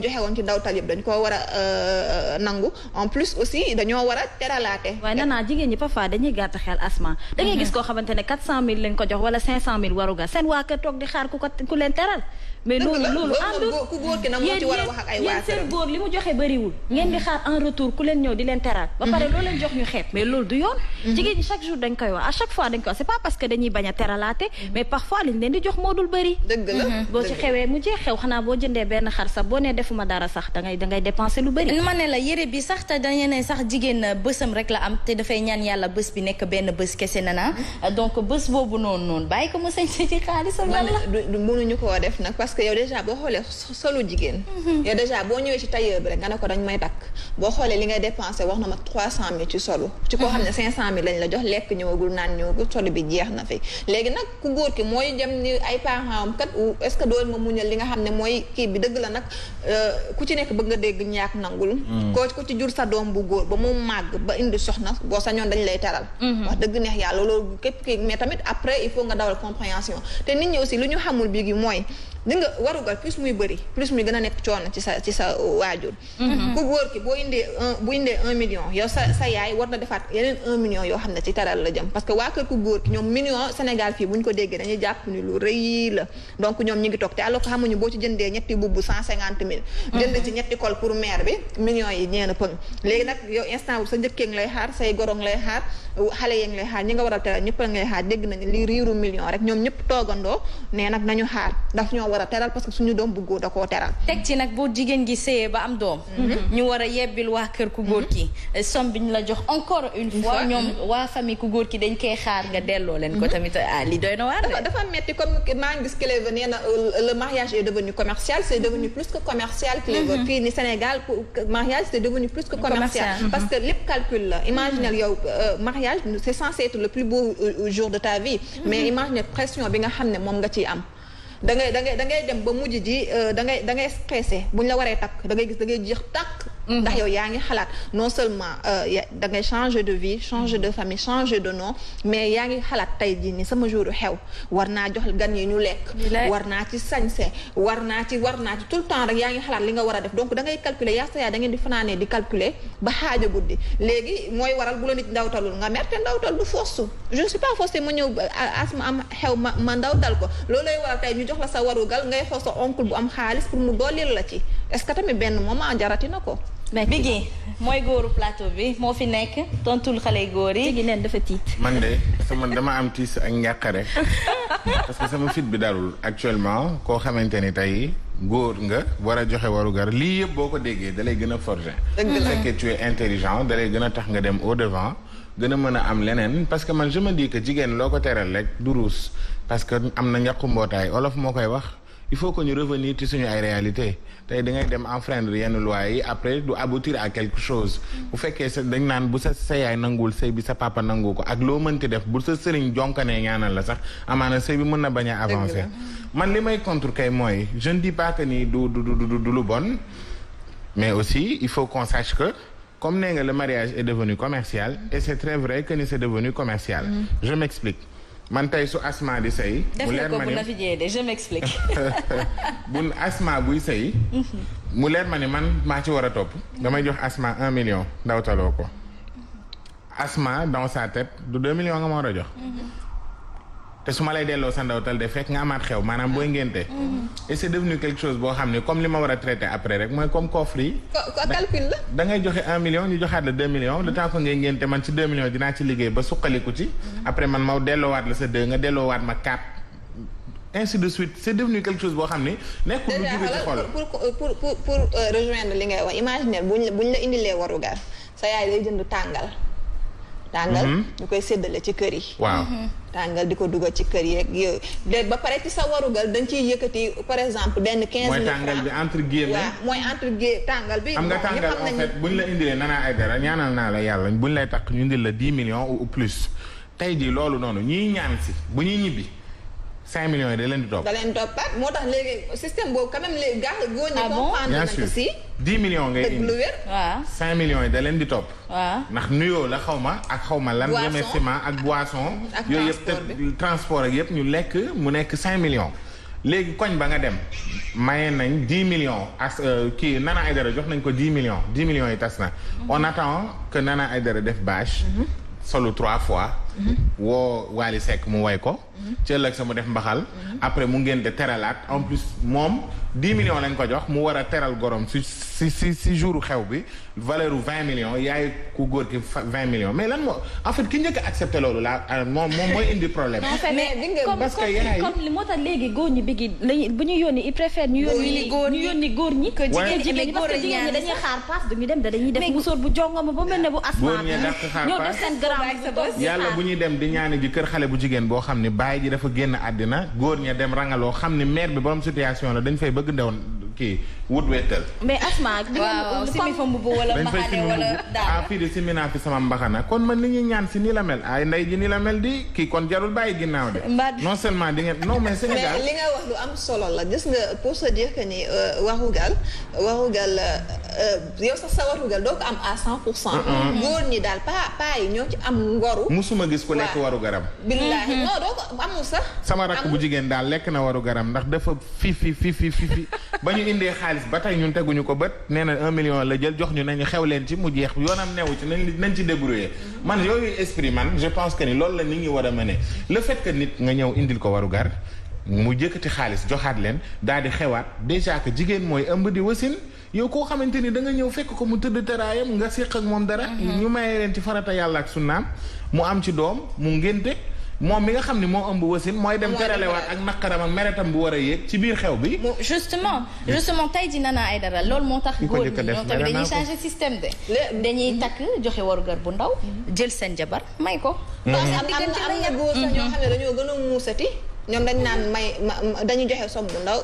joxe woon ci ndawtal yëpp dañ koo war a nangu en plus aussi dañoo war a teralaate. waaye nee naa jigéen ñi parfois dañuy gàtt xel asma da ngay gis koo xamante ne 400000 lañ ko jox wala 500000 waruga seen waa kër toog di xaar ku leen teral. mais loolu àndul ku góor ki nag moo ci war a wax ak ay waa yéen seen góor li mu joxe bëriwul ngeen di xaar en retour ku leen ñëw di leen teral ba pare loolu leen jox ñu xeeb mais loolu du yoon jigéen ñi chaque jour dañ koy wax à chaque fois dañ koy wax c'est pas parce que dañuy bañ a teralaate mais parfois liñ leen di jox moo dul bëri dëgg la boo ci xewee mu jeex xew xanaa boo jëndee benn xar sax boo nee defuma dara sax dangay dépenser lu bëri ma ne la yére bi sax te dañu ne sax jigéen bësam rek la am te dafay ñaan yàlla bës bi nekk benn bës kese nana donc bës boobu noonu bàyyi ko mu sañ ci xaalisam lan la mënuñu koo def nag parce que yow déjà boo xoolee solu jigéen yow déjà boo ñëwee ci tailleur bi rek nga ne ko dañ may takk boo xoolee li ngay dépensé wax na ma 300000 ci solu ci koo xam ne 500000 lañ la jox lekk ñëwagul naan ñëwagul solu bi jeex na fi léegi nag ku góor ki mooy dem ni ay parents am kat est-ce que dool ma muñal li nga xam ne mooy kii bi dëgg la nag ku ci nekk bëgg nga dégg ñaak nangul ko ci jur sa doom bu góor ba mu màgg ba indi soxna boo sañoon dañ lay teral wax dëgg neex yàlla loolu képp kii mais tamit après il faut nga dawal compréhension te nit ñi aussi lu ñu xamul bi gi mooy di nga warugal plus muy bëri plus muy gën a nekk coono ci sa waajur. ku góor ki bu indee 1 million yow sa yaay war na defaat yeneen 1 million yoo xam ne ci teral la jëm parce que waa kër ku góor ki ñoom million Sénégal fii bu ñu ko déggee dañuy jàpp ni lu rëy la donc ñoom ñi ngi toog te alors que xamuñu boo ci jëndee ñetti bubb 150 000. jënd ci ñetti col pour mère bi millions yi ñeena pëng léegi nag yow instant bu sa njëkkee ngi lay xaar say gorong lay xaar xale yee ngi lay xaar ñi nga waral teral ñëpp a ngi lay xaar dégg nañu li riiru million rek ñoom ñëpp toogandoo ne nag nañu xaar daf ñoo war a teral parce que suñu doom bu góor da koo teral. teg ci nag boo jigéen gi séyee ba am doom. ñu war a yebbil waa kër ku góor ki somme bi ñu la jox encore une fois ñoom waa famille ku góor ki dañ koy xaar nga delloo leen ko tamit li doy na waar. dafa metti comme maa ngi gis Cléva nee na le mariage est devenu commercial c'est devenu plus que commercial. Cléva fii ni Sénégal mariage c'est devenu plus que commercial. parce que lépp calcul la imaginez yow mariage c'est censé être le plus beau jour de ta vie. mais imaginez pression bi nga xam ne moom nga ciy am. da ngay dem ba mujj ji da ngay stressé buñ la waree takk da ngay gis da ngay jeex takk. ndax yow yaa ngi xalaat non seulement da ngay changer de vie changer de famille changer de nom mais yaa ngi xalaat tey jii ni sama jour xew war naa jox gan yi ñu lekk. war naa ci sañse war naa ci tout le temps rek yaa ngi xalaat li nga war a def donc da ngay calculer yaa sa yaa da ngeen di fanaanee di calculer ba xaaja guddi léegi mooy waral bu la nit ndawtalul nga mer te ndawtal du force je ne suis pas forcée ma ñëw asma am xew ma ndawtal ko loolu lay waral tey ñu jox la sa warugal ngay xool sa oncle bu am xaalis pour mu dooleel la ci est-ce que tamit benn moment jarati na ko. Biggi mooy góoru plateau bi moo fi nekk tontul xale góor yi. Biggi neen dafa tiit. man de dama am tiis ak njàqare parce que sama fit bi dalul actuellement koo xamante ni tey góor nga war a joxe warugar lii yëpp boo ko déggee da lay gën a forger. dëgg la fekkee tu es intelligent da lay gën a tax nga dem au devant gën a mën a am leneen parce que man je me dis que jigéen loo ko teral rek du ruus parce que am na ñàkku mbootaay olof moo koy wax. il faut que ñu revenir ci suñu ay réalité tey da ngay dem enfreindre yenn lois yi après du aboutir à quelque chose bu fekkee sa dañ naan bu sa yaay nanguwul sëy bi sa papa nangu ko ak loo mënti def bu sa sëriñ jonkanee ñaanal la sax amaana sëy bi mën na bañ a avancer man li may contre kay mooy je ne dis pas que ni du lu bon mais aussi il faut qu'on sache que comme nee nga le mariage est devenu commercial et c'est très vrai que ni c'est devenu commercial je m'explique man tey su asma di sëy mu leer ma ni je m'explique. bu asma buy sëy mu leer ma ni man maa ci war a topp damay jox asma 1 million ndawtaloo ko asma dans sa tête du 2 millions nga ma war a jox te su ma lay delloo sa ndawtal de fekk nga amaat xew maanaam booy ngénte et c'est devenu quelque chose boo xam ne comme li ma war a traiter après rek mooy comme coffre yi calcul la da ngay joxe 1 million ñu joxaat la 2 millions le temps que ngay ngénte man ci 2 millions dinaa ci liggéey ba suqaliku ci après man ma delloowaat la sa 2 nga delloowaat ma 4 ainsi de suite c'est devenu quelque chose boo xam ne nekkul lu jóge ci xol pour rejoindre li ngay wax imaginer buñ la indilee warugar sa yaay day jënd tàngal ñu koy séddale ci kër yi waaw tàngal di ko dugal ci kër yi ak yooyu de ba pare ci sa warugal dañ ciy yëkkati par exemple benn 15 000 francs mooy tàngal bi entre guillemets waaw mooy entre guillemets tàngal bi am nga tàngal en fait buñ la indilee Nana Aidara ñaanal naa la yàlla buñ lay takk ñu indil la 10 millions ou plus tey jii loolu noonu ñiy ñaan si bu ñuy ñibbi 5 millions yi da leen di topp. da leen toppaat moo tax léegi système boobu quand même les gars góor ñi comprendre bien nañ sûr ko si 10 millions ngay indi lu wér waaw 5 millions yi da leen di topp. waaw ndax nuyoo la xaw ma ak xaw ma lan. remerciement ak boisson. ak yooyu yëpp te transport ak yëpp ñu lekk mu nekk 5 millions. léegi koñ ba nga dem maye nañ 10 millions as kii Nana Aidara jox nañ ko 10 millions 10 millions yi tas na. on attend que Nana Aidara def bâche. solo 3 fois. woo Wally Seck mu way ko. ci ëllëg sa mu def mbaxal. après mu ngeen de teralaat en plus moom 10 millions lañ ko jox mu war a teral gorom si jouru xew bi valeur u 20 millions yaay ku góor ki 20 millions mais lan moo en fait ki njëkk a accepté loolu la moom mooy indi problème. parce que yaay comme li moo tax léegi góor ñi bigi bu ñu yónni il préfère ñu yónni góor ñi que jigéen ñi parce que jigéen ñi dañuy xaar paas duñu dem dañuy def musóor bu jongoma ba mel ne bu asma góor ñi dàq xaar ñoo def seen grand yàlla bu ñuy dem di ñaani ji kër xale bu jigéen boo xam ne baay ji dafa génn àddina góor ña dem rangaloo xam ne mère bi borom situation la dañ fay bëgg ndew kii wut wettal. mais Asma. waaw simi fa mbubb wala mbaxane wala daal. fii de simi naa fi sama mbaxana kon man li ñuy ñaan si nii la mel ay ndey ji nii la mel di kii kon jarul bàyyi ginnaaw de. non seulement di ngeen non mais Sénégal. mais li nga wax lu am solo la gis nga pour se dire que ni warugal yow sax sa warugal doo ko am à 100%. góor ñi daal paa yi ñoo ci am ngoru. musuma gis ku lekk waru garam. billaahi non doo ko amul sax. sama rakk bu jigéen daal lekk na waru garam ndax dafa fi ba ñu indee xaalis ba tey ñun teguñu ko bët nee na 1 million la jël jox ñu nañu xew leen ci mu jeex yoonam newu ci nañ ci débrouiller man yooyu esprit man je pense que ni loolu la nit ñi war a mëne le fait que nit nga ñëw indil ko waru gar mu jëkkati xaalis joxaat leen daal di xewaat déjà que jigéen mooy ëmb di wasin yow koo xamante ni da nga ñëw fekk ko mu tëdd tëraayam nga séq ak moom dara ñu mayee leen ci farata yàlla ak sunnaam mu am ci doom mu ngénte moom mi nga xam ne moo ëmb wasin mooy dem teralewaat ak naqaram ak meretam bu war a yéeg ci biir xew bi justement tey ji Nana Aidara loolu moo tax góor ñi ñoom tamit dañuy changer système de dañuy takk joxe warugar bu ndaw jël seen jabar may ko am na góor sax ñoo xam ne dañoo gën a muusati ñoom dañ naan dañu joxe somme bu ndaw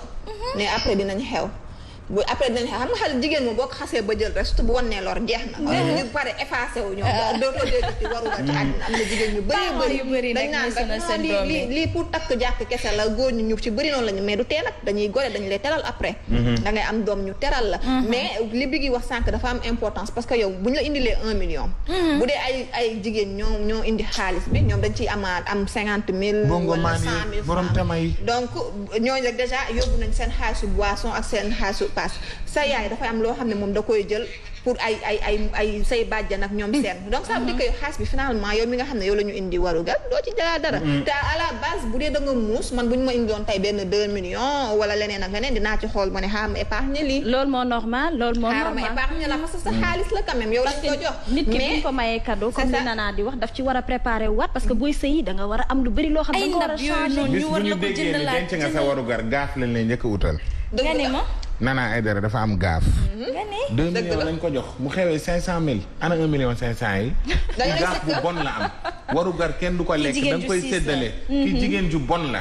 ne après dinañ xew bu après dinañ xam nga xale jigéen moom boo ko xasee ba jël rek surtout bu wannee lor jeex na ñu pare effacé wu ñoom dootoo déggati warugar ci àddina am na jigéen ñu bëri dañ naan rek lii pour takk jàkk kese la góor ñu ci bëri noonu lañu mais du tee nag dañuy gore dañu lay teral après da ngay am doom ñu teral la mais li bi gi wax sànq dafa am importance parce que yow bu ñu la indilee 1 million bu dee ay jigéen ñoo indi xaalis bi ñoom dañ ciy amaat am 50,000 wala 100,000 borom tamay donc ñooñu rek déjà yóbbu nañ seen xaalisu boisson ak seen xaalisu sa yaay dafay am loo xam ne moom da koy jël pour ay say bàjjan ak ñoom seen donc ça veut dire que yow xaalis bi finalement yow mi nga xam ne yow la ñu indi warugal doo ci jëlaat dara te à la base bu dee da nga muus man bu ñu ma indi doon tey benn 2 millions wala leneen ak leneen dinaa ci xool ma ne xaaral ma épargne lii loolu moo normal xaaral ma épargne la parce que sa xaalis la quand même yow lañ ko jox nit ki buñ ko mayee cadeau comme li Nana di wax daf ci war a préparer waat parce que booy sëyi da nga war a am lu bëri loo xam ne da nga war a changer bis bu ñu déggee ni denc nga sa warugar gaaf lañ lay njëkk a utal Nana Aidara dafa am gaaf. 2 millions lañ ko jox mu xewee 500,000 ana 1 million 500 yi. gaaf bu bon la am. warugar kenn du ko lekk da nga koy séddale. ki jigéen ju bon la.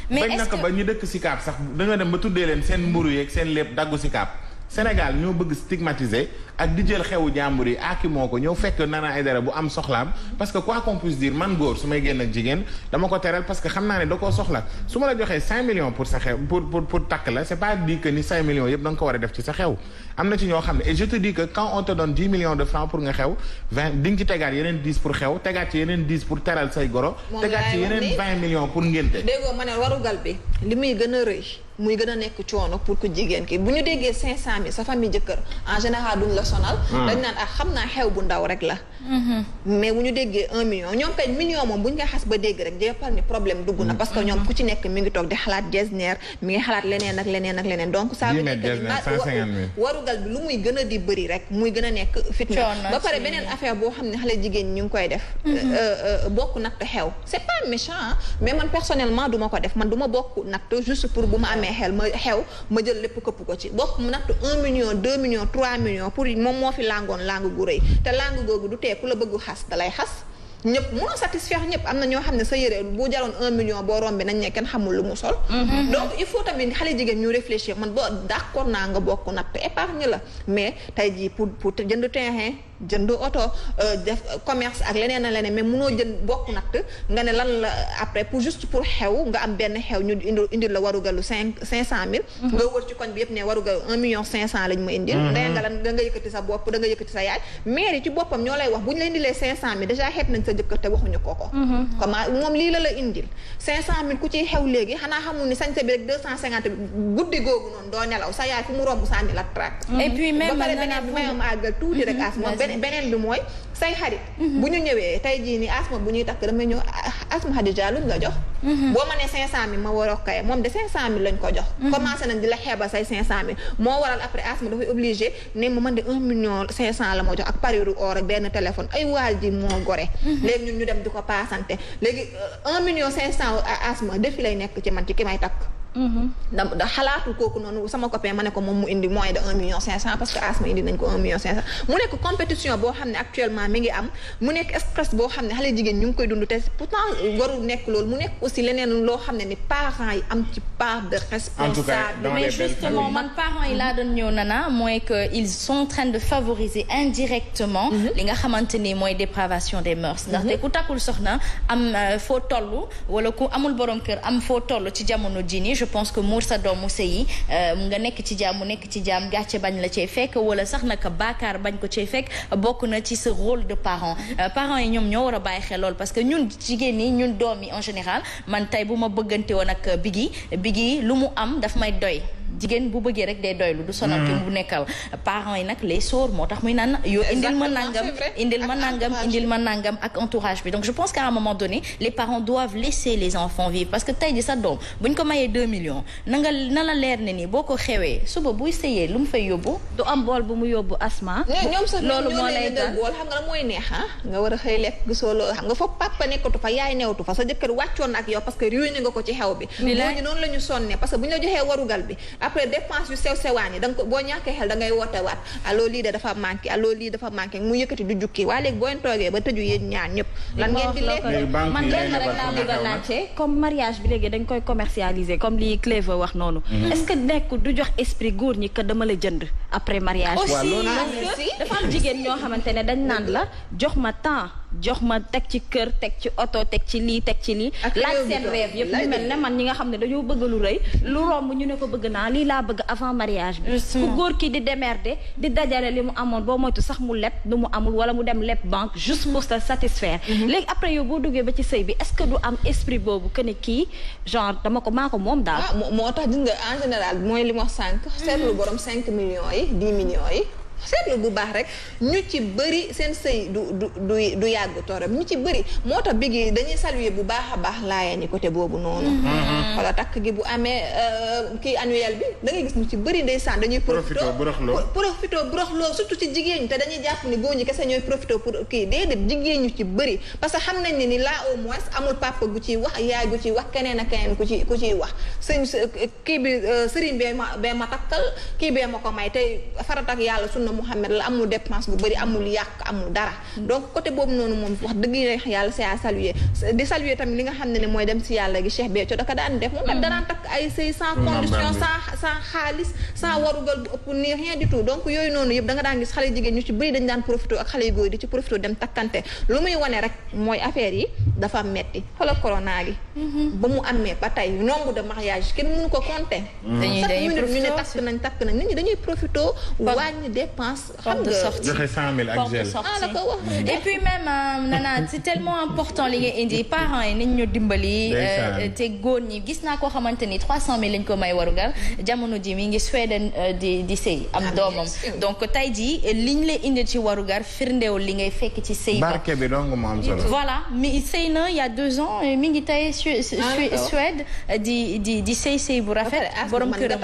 mais bañ na ko ba ñu dëkk Sicap sax dañoo dem ba tuddee leen seen mburu yeeg seen lépp daggu Sicap. Sénégal ñoo bëgg stigmatiser ak di jël xewu jàmbur yi aaki moo ko ñëw fekk Nana Aidara bu am soxlaam parce que quoi qu'on puisse dire man góor su may génn ak jigéen dama ko teral parce que xam naa ne da koo soxla su ma la joxee 5 millions pour sa xew pour takk la c'est pas dit que ni 5 millions yëpp da nga ko war a def ci sa xew am na ci ñoo xam ne et je te dis que quand on te donne 10 millions de francs pour nga xew 20 di nga ci tegaat yeneen 10 pour xew tegaat ci yeneen 10 pour teral say goro tegaat ci yeneen 20 millions pour ngénte déggoo ma ne warugal bi li muy gën a rëy muy gën a nekk coono pour ku jigéen ki bu ñu déggee 500,000 sa famille jëkkër en général duñ la sonal dañ naan xam naa xew bu ndaw rek la mais bu ñu déggee 1 million ñoom kay million moom bu ñu koy xas ba dégg rek jàppal ni problème dugg na parce que ñoom ku ci nekk mi ngi toog di xalaat jesner mi ngi xalaat leneen ak leneen ak leneen donc ça veut dire que warugal bi lu muy gën a di bëri rek muy gën a nekk fitna ba pare beneen affaire boo xam ne xale jigéen ñu ngi koy def bokk natt xew c'est pas méchant mais man personnellement du ma ko def man du ma bokk natt juste pour bu ma amee ma jël lépp këpp ko ci bokk mu natt 1 million 2 millions 3 millions pour moom moo fi langoon langue gu rëy te langue googu du tee ku la bëgg xas da lay xas ñëpp mënoo satisfaire ñëpp am na ñoo xam ne sa yére bu jaroon 1 million boo rombee nañ ne kenn xamul lu mu sol donc il faut tamit xale jigéen ñu réfléchir man boo d'accord naa nga bokk natt épargne la mais tey jii pour jënd terrain jënd oto def commerce ak leneen ak leneen mais mënoo jënd bokk natt nga ne lan la après pour juste pour xew nga am benn xew ñu indil la warugalu 500,000 nga wër ci koñ bi yëpp ne warugalu 1,5 million lañ ma indil ndey nga lan da nga yëkkati sa bopp da nga yëkkati sa yaay maire yi ci boppam ñoo lay wax bu ñu la indilee 500,000 déjà xeeb nañ sa jëkkër te waxuñu ko comment moom lii la indil 500,000 ku ciy xew léegi xanaa xamul ni sañse bi rek 250 guddi googu noonu doo nelaw sa yaay fu mu romb sànni la track et puis même ba pare beneen bi may am àggal tuuti rek as moom beneen bi mooy say xarit bu ñu ñëwee tey jii ni asma bu ñuy takk damay ñëw asma Khadija luñ la jox boo ma ne 500,000 ma war a kaye moom de 500,000 lañ ko jox commencé nañ di la xeeba say 500,000 moo waral après asma dafay obligé ne ma man de 1,5 million la ma jox ak pariru or ak benn téléphone ay waal ji moo gore léegi ñun ñu dem di ko paasante léegi 1,5 million asma defi lay nekk ci man ci ki may takk da xalaatul kooku noonu sama copain ma ne ko moom mu indi moins de 1,5 million parce que Asma indi nañ ko 1,5 million mu nekk compétition boo xam ne actuellement mi ngi am mu nekk stress boo xam ne xale jigéen ñu ngi koy dund te pourtant warul nekk loolu mu nekk aussi leneen loo xam ne ni parents yi am ci part de responsabilité. Mais justement man parents yi laa doon ñëw nana mooy que ils sont en train de favoriser indirectement li nga xamante ni mooy dépravation des mœurs ndaxte ku takkul soxna am foo toll wala ku amul borom kër am foo toll ci jamono ji nii je pense que muur sa doomu sëyi nga nekk ci jaam mu nekk ci jaam gàcce bañ la cay fekk wala sax naka baakaar bañ ko cay fekk bokk na ci ce rôle de parent parents yi ñoom ñoo war a bàyyi xel lool parce que ñun jigéen ñi ñun doom yi en général man tey bu ma bëggante woon ak Biggi lu mu am daf may doy jigéen bu bëggee rek day doylu du sonal ki mu nekkal parents yi nag les sóor moo tax muy naan yow indil ma nangam ak entourage bi donc je pense qu'à un moment donné les parents doivent laisser les enfants vivre parce que tey ji sa doom buñ ko mayee 2 millions na la leer ne ni boo ko xewee suba buy sëyee lu mu fay yóbbu du am bool bu mu yóbbu Asma ñoom sax loolu moo lay dal bool xam nga la mooy neex nga war a xëy lekk gisoo loolu xam nga foofu papa nekkatu fa yaay newtu fa sa jëkkër wàccoon ak yow parce que ruiné nga ko ci xew bi ñooñu noonu la ñu sonne parce que bu ñu la joxee warugal bi après dépense yu sew sewaan yi danga ko boo ñàkkee xel da ngay woote waat allo lii de dafa manqué mu yëkkati du jukki waa léegi boo leen toogee ba tëju yéen ñaar ñëpp lan ngeen di lekk man lenn rek laa bëgg a laajte comme mariage bi léegi dañ koy commercialiser comme li Cléva wax noonu est-ce que nekk du jox esprit góor ñi que dama la jënd après mariage aussi dafa am jigéen ñoo xamante ne dañ naan la jox ma temps jox ma teg ci kër teg ci oto teg ci lii laaj seen rêve yëpp ñu mel ne man ñi nga xam ne dañoo bëgg lu rëy lu romb ñu ne ko bëgg naa lii laa bëgg avant mariage bi ku góor ki di démerder di dajale li mu amoon boo moytu sax mu leb lu mu amul wala mu dem leb banque juste pour se satisfaire léegi après yow boo duggee ba ci sëy bi est-ce que du am esprit boobu que ne kii genre maa ko moom daal moo tax gis nga en général mooy li ma wax sànq seetlu borom 5 millions yi 10 millions yi seetlu bu baax rek ñu ci bëri seen sëy du yàgg torop ñu ci bëri moo tax Biggi dañuy saluer bu baax a baax laayee ni côté boobu noonu wala takk gi bu amee kii annuel bi da ngay gis ñu ci bëri ndeysaan dañuy profité buroxloo surtout ci jigéen ñi te dañuy jàpp ni góor ñi kese ñooy profité pour kii déedéet jigéen ñu ci bëri parce que xam nañ ne ni là au moins amul papa gu ciy wax yaay gu ciy wax keneen ak keneen ku ciy wax kii bi sëriñ bee ma takkal kii bee ma ko may tey farat ak yàlla sunna Muhammad la amul dépense bu bëri amul yàq amul dara donc côté boobu noonu moom wax dëgg yàlla c'est à saluer di saluer tamit li nga xam ne mooy dem si yàlla gi Cheikh Béthio da ko daan def moom tamit danaan takk ay sëy sans condition sans xaalis sans warugal bu ëpp ni rien du tout donc yooyu noonu yëpp da nga daan gis xale jigéen ñu ci bëri dañ daan profité ak xale yu góor di ci profité dem takkante lu muy wane rek mooy affaire yi dafa metti xoolal corona gi ba mu amee ba tey nombre de mariage kenn mënu ko compter chaque minute ñu ne takk nañ nit ñi dañuy profité wàññi dépense xam nga joxe 100 000 ak gel et puis même Nana c'est tellement important li nga indi parents yi nañ ñu dimbali te góor ñi gis naa koo xamante ni 300 000 lañ ko may warugal jamono ji mi ngi Suède di sëy am doomam donc tey jii liñ la indi ci warugar firndeewul li ngay fekk ci sëy barke bi dong mu am solo voilà mi sëy na il y a 2 ans mi ngi tey Suède di sëy bu rafet borom këram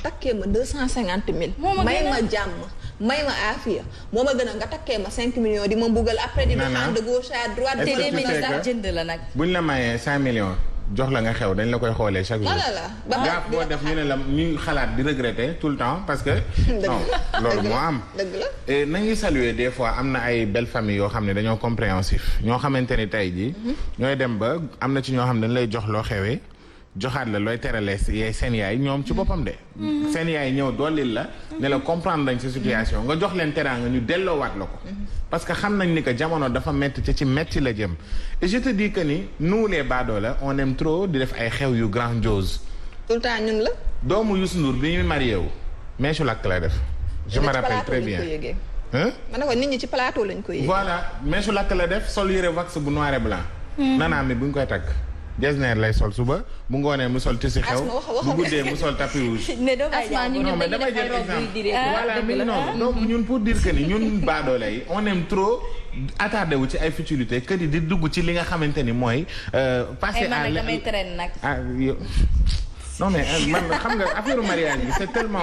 takkee ma 250 000 may ma jàmm may ma aafiya moo ma gën a nga takkee ma 5 millions di ma mbugal après di doxaan de gauche à droite te demee ni sax jënd la nag buñ la mayee 5 millions jox la nga xew dañ la koy xoolee chaque jour gaaf boo def ñu ne la ñuy xalaat di regretter tout le temps parce que non loolu moo am dëgg la et nañuy saluer des fois am na ay belles familles yoo xam ne dañoo compréhensif ñoo xamante ni tey jii ñooy dem ba am na ci ñoo xam ne dañ lay jox loo xewee joxaat la looy terale seen yaay ñoom ci boppam de seen yaay ñëw doolil la ne la comprendre nañ sa situation nga jox leen teraanga ñu delloowaat la ko parce que xam nañ ni que jamono dafa metti te ci metti la jëm et je te dis que ni nous les badoola on aime trop di def ay xew yu grandiose tout le temps ñun la doomu Youssou Ndour bi ñuy marié wu meesu lakk la def je me rappelle très bien ma ne ko nit ñi ci plateau lañ ko yëgee voilà meesu lakk la def sol yére wax bu noir et blanc nanaa mi bu ñu koy takk Jesner lay sol suba bu ngoonee mu sol tisi xew bu guddee mu sol tapis rouge non mais damay jël exemple voilà mi ngi noonu donc ñun pour dire que ni ñun baadoole yi on aime trop attardé wu ci ay futilité que di dugg ci li nga xamante ni mooy passer à non mais man xam nga affaire mariage bi c'est tellement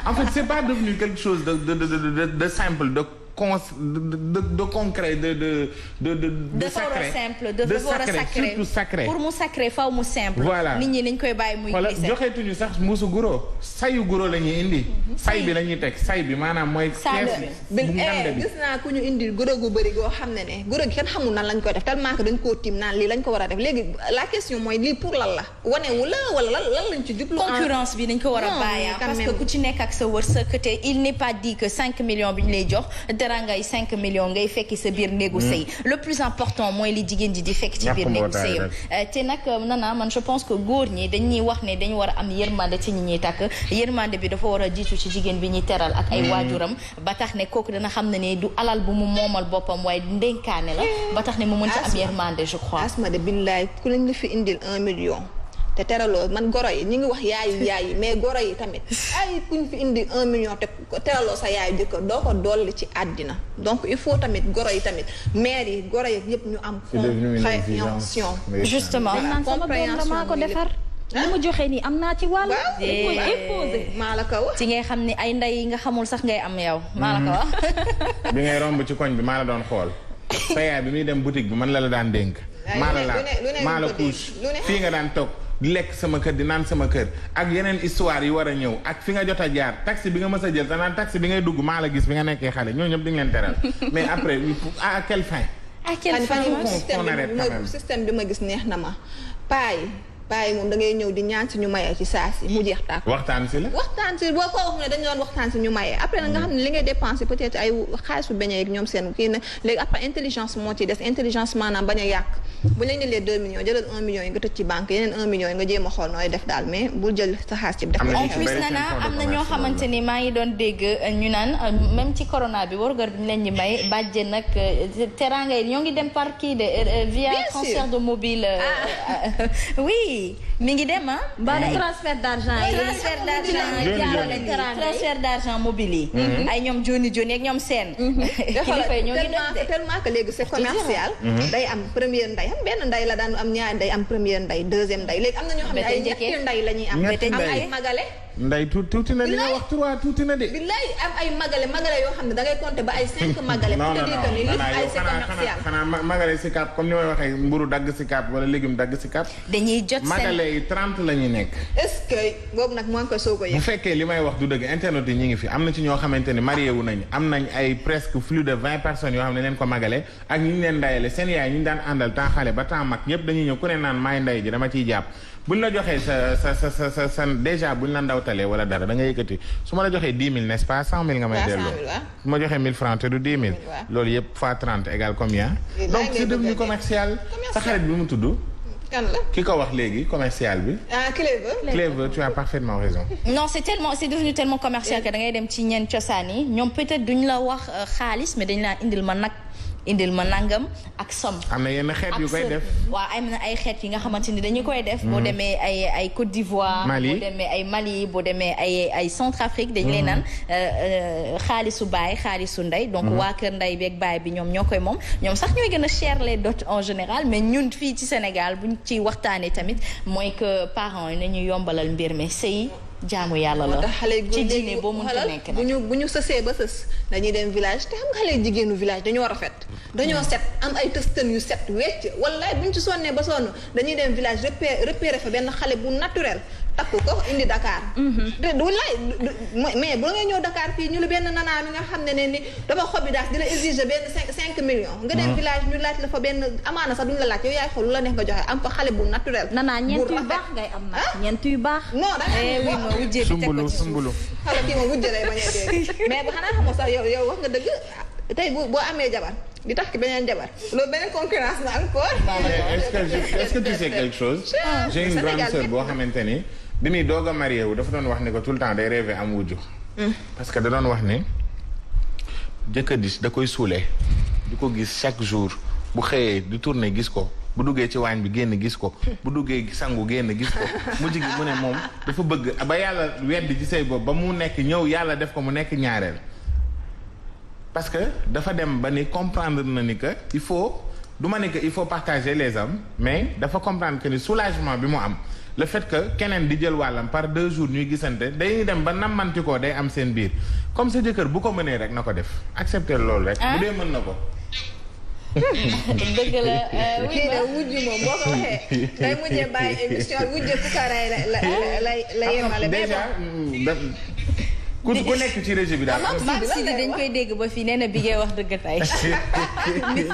en fait c'est pas devenu quelque chose de simple de concret de sacré simple dafa war a sacré surtout sacré pour mu sacré faw mu simple. voilà nit ñi nañ koy bàyyi muy glissé. joxeetuñu sax muusu guro sayu guro la ñuy indi. say bi la ñuy teg say bi maanaam mooy. kees bu ngande bi gis naa ku ñu indi guro gu bëri goo xam ne guro gi kenn xamul nan lañ koy def tellement que dañ koo tiim naan lii lañ ko war a def léegi la question mooy lii pour lan la wanewu la wala lan lañ ci jublu. concurrence bi dañ ko war a bàyyi parce que ku ci nekk ak sa wërsëg te il n'est pas dit que 5 millions bi ñu lay jox dara ngay 5 millions ngay fekki sa biir néegu sëy le plus important mooy li jigéen ji di fekk ci biir néegu sëyam te nag Nana man je pense que góor ñi dañuy wax ne dañu war a am yërmande ci ñi ñuy takk yërmande bi dafa war a jiitu ci jigéen bi ñuy teral ak ay waajuram ba tax ne kooku dana xam ne ne du alal bu mu moomal boppam waaye ndénkaane la ba tax ne mu mën ci am yërmande je crois. asma de billaay ku lañ la fi indil 1 million te teraloo man goro yi ñu ngi wax yaay mais goro yi tamit ay kuñ fi indi 1 million te teraloo sa yaayu jëkkër doo ko dolli ci àddina donc il faut tamit goro yi tamit mère yi goro yi yëpp ñu am compréhension justement naan sama doom la maa ko defar li ma joxe nii am naa ci wàll dañ koy imposé maa la ko wax ci ngay xam ne ay ndey yi nga xamul sax ngay am yow maa la ko wax bi ngay romb ci koñ bi maa la doon xool sa yaay bi muy dem boutique bi man la daan dénk maa la couche fii nga daan toog lekk sama kër di naan sama kër ak yeneen histoire yi war a ñëw ak fi nga jot a jaar taxi bi nga mës a jël te naan taxi bi ngay dugg maa la gis bi nga nekkee xale ñoo ñëpp di nga leen teral mais après à quelle fin système bi ma gis neex na ma paay moom da ngay ñëw di ñaan si ñu maye ci saa si mu jeex tàkk. waxtaan si boo ko wax ne dañu doon waxtaan si ñu maye après nag nga xam ne li ngay dépenser peut-être ay xaalisu beñe ak ñoom seen kii na léegi après intelligence moo ci des intelligence maanaam bañ a yàq bu ñu leen jëlee 2 millions jëlal 1 million yi nga tëj ci banque yeneen 1 million yi nga jéem a xool nooy def daal mais bul jël sa xaalis ci def en plus Nana am na ñoo xamante ni maa ngi doon dégg ñu naan même ci corona bi warugar bi ñu leen di may bàjje nag teranga yi ñoo ngi dem par kii de via transfert de mobile oui mi ngi dem ah. ba transfert d'argent yi. transfert d'argent mobile yi. ay ñoom joni ak ñoom seen. kilifa yi ñoo ngi dem de tellement que léegi c'est commercial. day am première nday am benn nday la daan am ñaari nday am première nday deuxième nday léegi am na ñoo xam ne ay ñetti nday la ñuy am. am ay magale. nday tuuti na li nga wax 3 tuuti na de. billaay am ay magale yoo xam ne da ngay compter ba ay 5 magale. non pour te dire que ni li ay c'est commercial. xanaa magale si kaap comme ni may waxee mburu dagg si kaap wala légume dagg si kaap. dañuy jot seen magale yi 30 la ñuy nekk. est-ce que boobu nag moo ngi koy soog a yëg. bu fekkee li may wax du dëgg internet yi ñu ngi fi am na ci ñoo xamante ni marié wu nañ am nañ ay presque plus de 20 personnes yoo xam ne leen ko magale ak ñu leen ndayale seen yaay ñu daan àndal temps xale ba temps mag ñëpp dañuy ñëw ku ne naan maay nday ji dama ciy jàpp buñ la joxee sa déjà buñ la ndawtalee wala dara da nga yëkkati su ma la joxee 10 000 n'est-ce pas 100 000 nga may delloo su ma joxee 1000 francs te du 10 000 loolu yëpp fois 30 égale combien donc c'est devenu commercial sa xarit bi mu tudd kan la ki ko wax léegi commercial bi. Clever tu as parfaitement raison. non c'est devenu tellement commercial que da ngay dem ci ñenn cosaan yi ñoom peut-être duñ la wax xaalis mais dañ laa indil ma nag. indil ma nangam ak som. am na yenn xeet yu koy def. waaw am na ay xeet yi nga xamante ni dañu koy def. boo demee ay Côte d'Ivoire. Mali boo demee ay Mali boo demee ay Centrafrique dañu leen naan xaalisu baay xaalisu ndey. donc waa kër ndey beeg baay bi ñoom ñoo koy moom ñoom sax ñooy gën a cher les dots en général mais ñun fii ci Sénégal buñ ci waxtaanee tamit mooy que parents yi nañu yombalal mbir mi sëy jaamu yàlla la ci diine boo mënta nekk bu ñu sësee ba sës dañuy dem village te xam nga xale jigéenu village dañoo rafet dañoo set am ay tëstën yu set wecc wallaay bu ñu ci sonnee ba sonn dañuy dem village repérer fa benn xale bu naturel takku ko indi Dakar te wallaay mais bu ngay ñëw Dakar fii ñu lu benn nanaa mi nga xam ne ni dafa xobi daas di la exiger benn 5 millions nga dem village ñu laaj la fa benn amaana sax duñu la laaj yow yaay xool lu la neex nga joxe am fa xale bu naturel nanaa ñeent yu baax ngay am na ñeent yu baax non sumbulu xale kii moom wujje lay bañ a dégg mais ba xanaa xamoo sax yow wax nga dëgg tey boo amee jabar di tax ki beneen jabar loolu beneen concurrence na encore. est-ce que tu sais quelque chose. j'ai une grande sœur boo xamante ni bi muy doog a marié wu dafa doon wax ne ko tout le temps day rêver am wujju parce que da doon wax ne jëkkër ji da koy suulee di ko gis chaque jour bu xëyee di tourner gis ko bu duggee ci waañ bi génn gis ko bu duggee sangu génn gis ko mujj gi mu ne moom dafa bëgg ba yàlla weddi ci say bopp ba mu nekk ñëw yàlla def ko mu nekk ñaareel parce que dafa dem ba ni comprendre na ni que il faut du ma ne que il faut partager les hommes mais dafa comprendre que ni soulagement bi mu am le fait que keneen di jël wàllam par 2 jours ñuy gisante day dem ba nammanti ko day am seen biir comme sa jëkkër bu ko mënee rek na ko def accepter loolu rek. bu dee mën na ko. dëgg la kii de wujj moom boo ko waxee day mujjee bàyyi émission wujj fukaray la yemale. déjà ku nekk ci régie bi daal. Mam Sidi dañ koy dégg ba fii nee na bi ngay wax dëgg tey.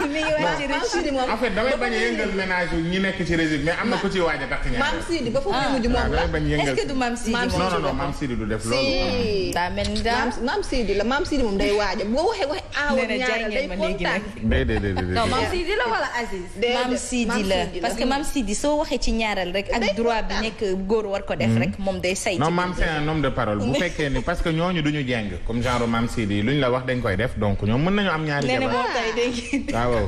mi ngi wax ci régie moom en fait damay bañ a yëngal ménage ñi nekk ci régie bi mais am na ku ci waaj a takk ñaar. Mam Sidi ba foofu mujj moom la. est-ce que du Mam Sidi moom non Mam Sidi du def loolu. daa mel ni daal Mam Sidi la Mam Sidi moom day waaj boo waxee aawa ñaareel day kontaan. déedéet non Mam Sidi la wala Aziz. Mam Sidi la parce que Mam Sidi soo waxee ci ñaareel rek ak droit bi nekk góor war ko def rek moom day say. non Mam c'est un homme de parole bu fekkee ni parce que ñooñu duñu jeng comme genre Mam Sidi luñ la wax dañ koy def donc ñoom mën nañu am ñaari jabar. nee na moom tey dégg waaw.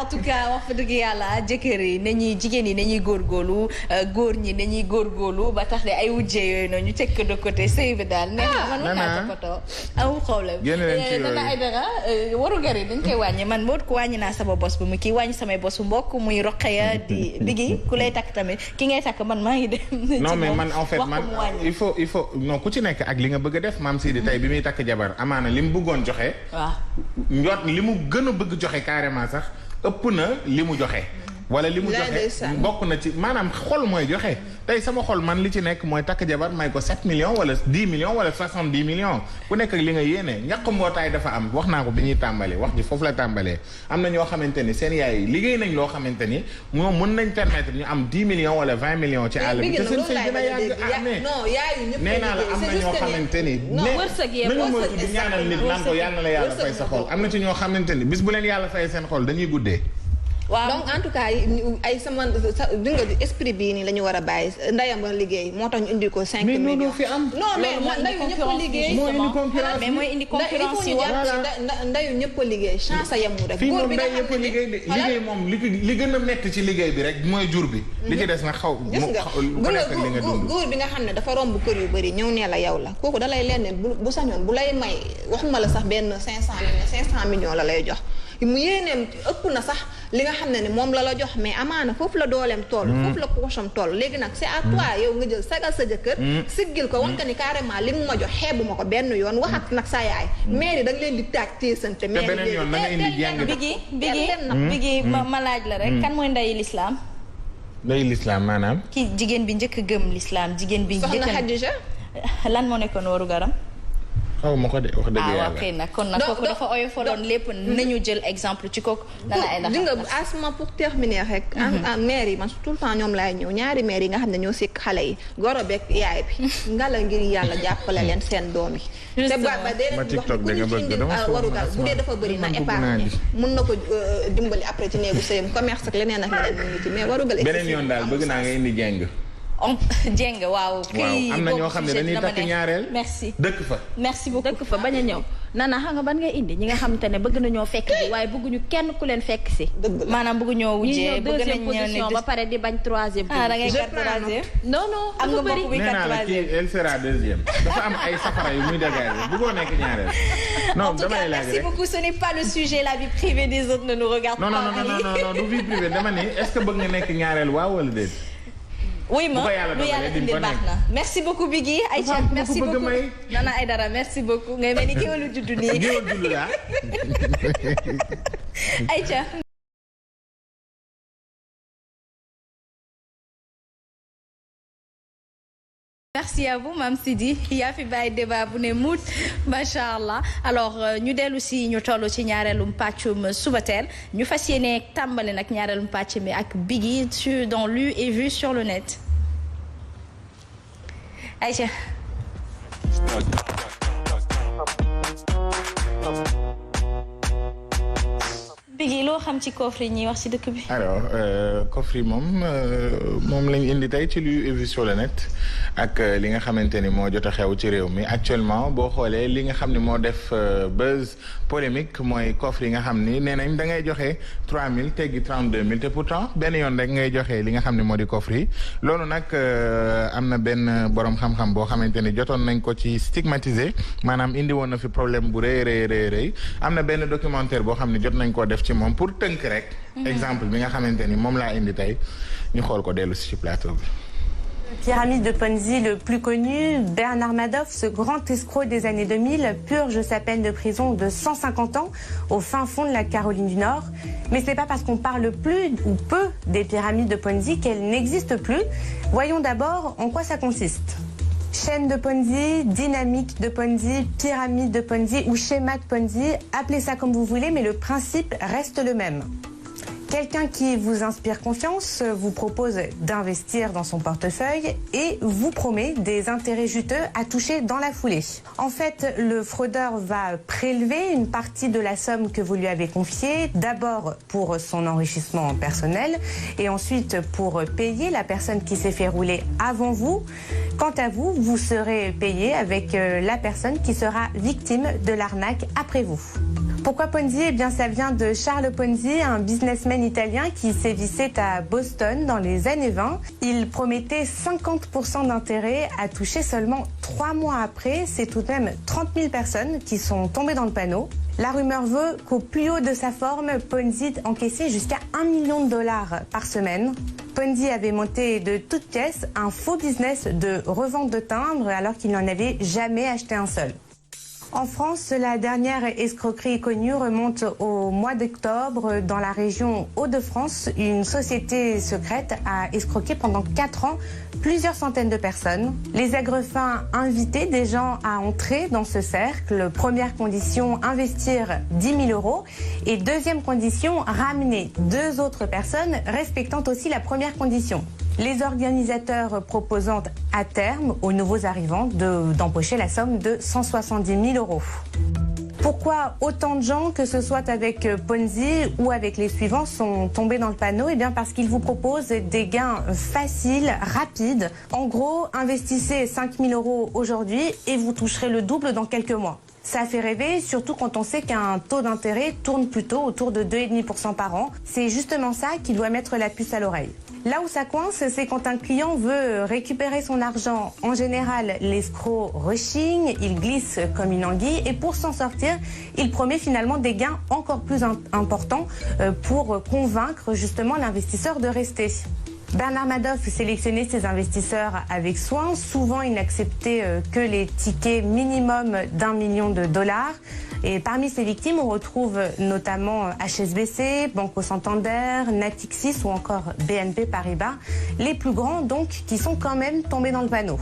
en tout cas wax fa dëgg yàlla jëkkër yi nañuy jigéen yi nañuy góorgóorlu góor ñi nañuy góorgóorlu ba tax de ay wujje yooyu noonu ñu teg ko de côté sëy bi daal neex na man mën naa toppatoo amul problème. Nana Aidara warugar yi dañ koy wàññi man moo ko wàññi naa sama bos bu mu kii wàññi samay bos bu mbokk muy Roqeya di Biggi ku lay takk tamit ki ngay takk man maa ngi dem. non mais man en fait man il faut non ku ci nekk ak li nga bëgg a def Mam Sidi tey bi muy takk jabar amaana li mu bëggoon joxe. waaw njot li mu gën a bëgg joxe carrément sax ëpp na li mu joxe. wala li mu joxe bokk na ci maanaam xol mooy joxe tey sama xol man li ci nekk mooy takk jabar may ko 7 millions wala 10 millions wala 70 millions ku nekk ak li nga yéene ñàkk mbootaay dafa am wax naa ko bi ñuy tàmbalee wax ji foofu la tàmbalee am na ñoo xamante ni seen yaay liggéey nañ loo xamante ni moom mën nañ permettre ñu am 10 millions wala 20 millions ci àll bi te seen sëy dina yàgg nee naa la am na ñoo xamante ni nañu moytu di ñaanal nit naan ko yàlla na la yàlla fay sa xol am na ci ñoo xamante ni bis bu leen yàlla fay seen xol dañuy guddee. waaw donc en tout cas ay sama di nga esprit bii nii la ñu war a bàyyi ndayam ba liggéey moo tax ñu indi ko 5 millions. mais fi am. non mais ndayu ñëpp a liggéey. mais mooy indi concurrence yi ndayu ñëpp a liggéey chance a yemu rek. góor bi nga xam ne liggéey moom li gën a metti ci liggéey bi rek mooy jur bi. li ci des nag xaw ku nekk li nga dund. góor bi nga xam ne dafa romb kër yu bëri ñëw nee la yow la kooku da lay leen bu sañoon bu lay may waxuma la sax benn 500 millions la lay jox mu yéeneem ëpp na sax li nga xam ne ni moom la jox mais amaana foofu la dooleem toll foofu la poosam toll léegi nag c'est à toi yow nga jël sagal sa jëkkër siggil ko wanka ni carrément li mu ma jox xeebu ma ko benn yoon waxat nag sa yaay mairie da nga leen di taaj téesante mais beneen yoon na nga indi jàng Biggi ma laaj la rek kan mooy ndeyu lislaam ndeyu lislaam maanaam ki jigéen bi njëkk gëm lislaam jigéen bi njëkk soxna Xadija lan moo nekkoon waru garam xaw ma ko de wax dëgg yàlla waaw kay nag kon nag kooku dafa oyofaloon lépp nañu jël exemple ci kooku Nana Aidara di nga asma pour terminer rek maire yi man tout le temps ñoom laay ñëw ñaari maire yi nga xam ne ñoo sikk xale yi goro beeg yaay bi ngala ngir yàlla jàppale leen seen doom yi te ba dee wax bu ñu ci indi warugal bu dee dafa bëri na épargne mun na ko dimbali après ci néegu sëyam commerce ak leneen ak leneen mu ngi ci mais warugal beneen yoon daal bëgg naa nga indi jeng jeng waaw am na ñoo xam ne dañuy takk ñaareel merci dëkk fa merci beaucoup dëkk fa bañ a ñëw Nana xam nga ban ngay indi ñi nga xamante ne bëgg nañoo fekk si waaye bëgguñu kenn ku leen fekk si maanaam bëgguñoo wujjee bëgg nañ position ba pare di bañ troisième da ngay kat troisième non am nga mbokk bi kat troisième elle sera deuxième dafa am ay safara yu muy dégager bëggoo nekk ñaareel non damay laaj rek merci beaucoup ce n'est pas le sujet la vie privée des autres ne nous regarde pas non du vie privée dama ni est-ce que bëgg nga nekk ñaareel waaw wala déet oui ma lu yàlla indi baax na merci beaucoup Biggi Aïcha merci beaucoup Nana Aidara merci beaucoup ngay mel ni géwalu juddu nii géwal juddu la Aïcha merci à vous Mam Sidi yaa fi bàyyi débat bu ne muut macha allah alors ñu dellu si ñu toll ci ñaareelum pàccum Subatel ñu fas yéene tàmbali nag ñaareelum pàcc mi ak Biggi dans lu et vu sur le net Aïcha Biggi loo xam ci coffre yi ñuy wax ci dëkk bi. alors coffre yi moom lañ indi tey ci lu vu sur le net ak li nga xamante ni moo jot a xew ci réew mi actuellement boo xoolee li nga xam ne moo def buzz polémique mooy coffre yi nga xam ni nee nañ da ngay joxe 3000 teggi 32000 te pourtant benn yoon rek ngay joxe li nga xam ne moo di coffre yi loolu nag am na benn borom xam-xam boo xamante ni jotoon nañ ko ci stigmatiser maanaam indi woon na fi problème bu rëy am na benn documentaire boo xam ne jot nañ koo def ci moom pour tënk rek. exemple bi nga xamante ni moom laa indi tey ñu xool ko dellu si ci plateau bi. Pyramide de Ponzi le plus connu, Bernard Madoff, ce grand escroc des années 2000, purge sa peine de prison de 150 ans au fin fond de la Caroline du Nord. Mais ce n'est pas parce qu'on parle plus ou peu des pyramides de Ponzi qu'elles n'existent plus. Voyons d'abord en quoi ça consiste. Chaîne de Ponzi, dynamique de Ponzi, pyramide de Ponzi ou schéma de Ponzi, appelez ça comme vous voulez, mais le principe reste le même. Quelqu'un qui vous inspire confiance vous propose d'investir dans son portefeuille et vous promet des intérêts juteux à toucher dans la foulée. En fait, le fraudeur va prélever une partie de la somme que vous lui avez confiée, d'abord pour son enrichissement personnel et ensuite pour payer la personne qui s'est fait rouler avant vous. Quant à vous, vous serez payé avec la personne qui sera victime de l'arnaque après vous. Pourquoi Ponzi? Eh bien, ça vient de Charles Ponzi, un businessman italien qui sévissait à Boston dans les années 20. Il promettait 50% d'intérêt à toucher seulement 3 mois après. C'est tout de même 30 000 personnes qui sont tombées dans le panneau. La rumeur veut qu'au plus haut de sa forme, Ponzi encaissait jusqu'à $1 million par semaine. Ponzi avait monté de toutes pièces un faux business de revente de timbres alors qu'il n'en avait jamais acheté un seul. En France, la dernière escroquerie connue remonte au mois d'octobre. Dans la région Hauts-de-France, une société secrète a escroqué pendant 4 ans plusieurs centaines de personnes. Les agrafins invitaient des gens à entrer dans ce cercle. Première condition, investir 10 000 €. Et deuxième condition, ramener 2 autres personnes respectant aussi la première condition. Les organisateurs proposant à terme aux nouveaux arrivants d'empocher la somme de 170 000 €. Pourquoi autant de gens, que ce soit avec Ponzi ou avec les suivants, sont tombés dans le panneau? Eh bien parce qu'ils vous proposent des gains faciles, rapides. En gros, investissez 5 000 € aujourd'hui et vous toucherez le double dans quelques mois. Ça fait rêver, surtout quand on sait qu'un taux d'intérêt tourne plutôt autour de 2,5% par an. C'est justement ça qui doit mettre la puce à l'oreille. Là où ça coince, c'est quand un client veut récupérer son argent. En général, l'escroc rechigne, il glisse comme une anguille et pour s'en sortir, il promet finalement des gains encore plus importants pour convaincre justement l'investisseur de rester. Bernard Madoff sélectionnait ses investisseurs avec soin. Souvent, il n'acceptait que les tickets minimum d'$1 million. Et parmi ces victimes, on retrouve notamment HSBC, Banco Santander, Natixis ou encore BNP Paribas. Les plus grands, donc, qui sont quand même tombés dans le panneau.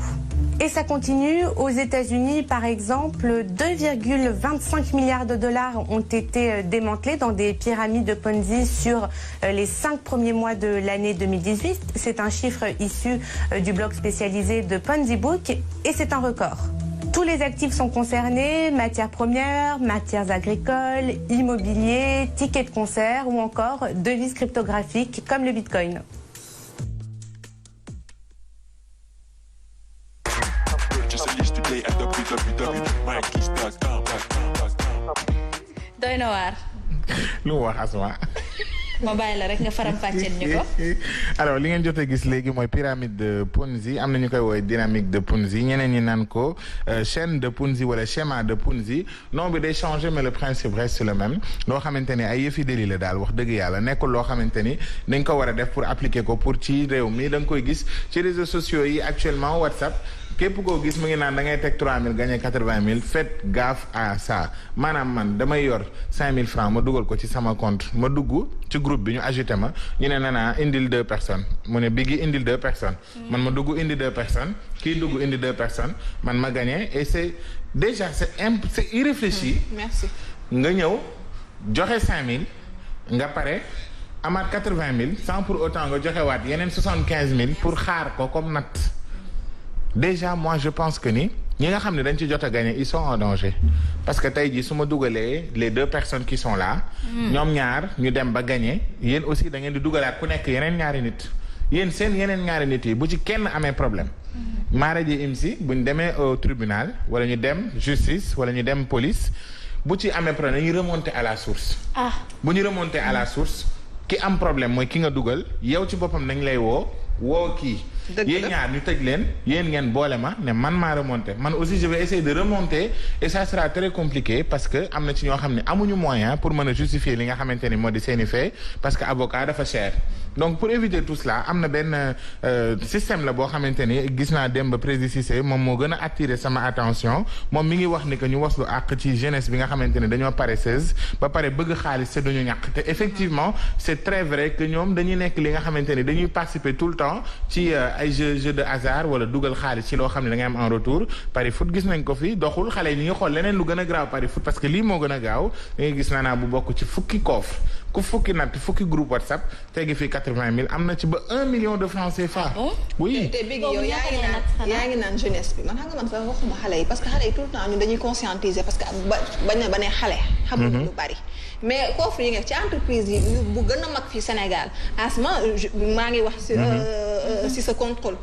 Et ça continue. Aux États-Unis, par exemple, 2,25 milliards de dollars ont été démantelés dans des pyramides de Ponzi sur les 5 premiers mois de l'année 2018. C'est un chiffre issu du blog spécialisé de Ponzi Book et c'est un record. Tous les actifs sont concernés, matières premières, matières agricoles, immobilier, tickets de concert ou encore devises cryptographiques comme le Bitcoin. doy na waar. lu mu wax Asma. ma bàyyi la rek nga faram-fàcceel ñu ko. alors li ngeen jot a gis léegi mooy pyramide de Ponzi am na ñu koy woowee dynamique de Ponzi ñeneen ñi naan ko chaîne de Ponzi wala schéma de Ponzi nom bi day changé mais le principe reste le même loo xamante ni ay yëfi déli la daal wax dëgg yàlla nekkul loo xamante ni dañ ko war a def pour appliquer ko pour ci réew mi da nga koy gis ci réseaux sociaux yi actuellement WhatsApp. képp koo gis mu ngi naan da ngay teg 3000 gagné 80 000 faites gaffe à ça maanaam man damay yor 5000 francs ma dugal ko ci sama compte ma dugg ci groupe bi ñu ajouté ma ñu ne nanaa indil 2 personnes mu ne Biggi indil 2 personnes. man ma dugg indi 2 personnes kii dugg indi 2 personnes man ma gagné et c'est déjà c'est irréfléchi. Merci. nga ñëw joxe 5000 nga pare amaat 80 000 sans pour autant nga joxe waat yeneen 75 000 pour xaar ko comme natt. Déjà moi je pense que ni ñi nga xam ne dañ ci jot a gagné ils sont en danger parce que tey jii su ma dugalee les 2 personnes qui sont là. ñoom ñaar ñu dem ba gagné yéen aussi da ngeen di dugalaat ku nekk yeneen ñaari nit yéen seen yeneen ñaari nit yi bu ci kenn amee problème. maara ji imsi bu ñu demee au tribunal wala ñu dem justice wala ñu dem police bu ci amee problème dañuy remonter à la source. bu ñu remonter à la source ki am problème mooy ki nga dugal yow ci boppam dañ lay woo kii. yéen ñaar ñu tëj leen yéen ngeen boole ma ne man maa remonté man aussi je vais essayer de remonter et ça sera très compliqué parce que am na ci ñoo xam ne amuñu moyen pour mën a justifier li nga xamante ni moo di seeni fait parce que avocat dafa cher donc pour éviter tout cela am na benn système la boo xamante ni gis naa dem ba président Cissé moom moo gën a attirer sama attention moom mi ngi wax ni que ñu waslu àq ci jeunesse bi nga xamante ni dañoo paresseuse ba pare bëgg xaalis te duñu ñàkk te effectivement c'est très vrai que ñoom dañuy nekk li nga xamante ni dañuy participer tout le temps ci ay jeu de hasard wala dugal xaalis ci loo xam ne da ngay am en retour pari foot gis nañ ko fi doxul xale yi ñi ngi xool leneen lu gën a graaw pari foot parce que lii moo gën a gaaw da ngay gis naa bu bokk ci fukki coffre ku fukki natt fukki groupe WhatsApp tegi fi 80 000 am na ci ba 1 million de francs CFA. oui te Biggi yow yaa ngi naan jeunesse bi man xam nga man sax waxuma xale yi parce que xale yi tout le temps ñun dañuy conscientiser parce que ba ne xale. xamuñu lu bari. mais coffre yi nga ci entreprise yi bu gën a mag fii Sénégal asma maa ngi wax si sa contrôle.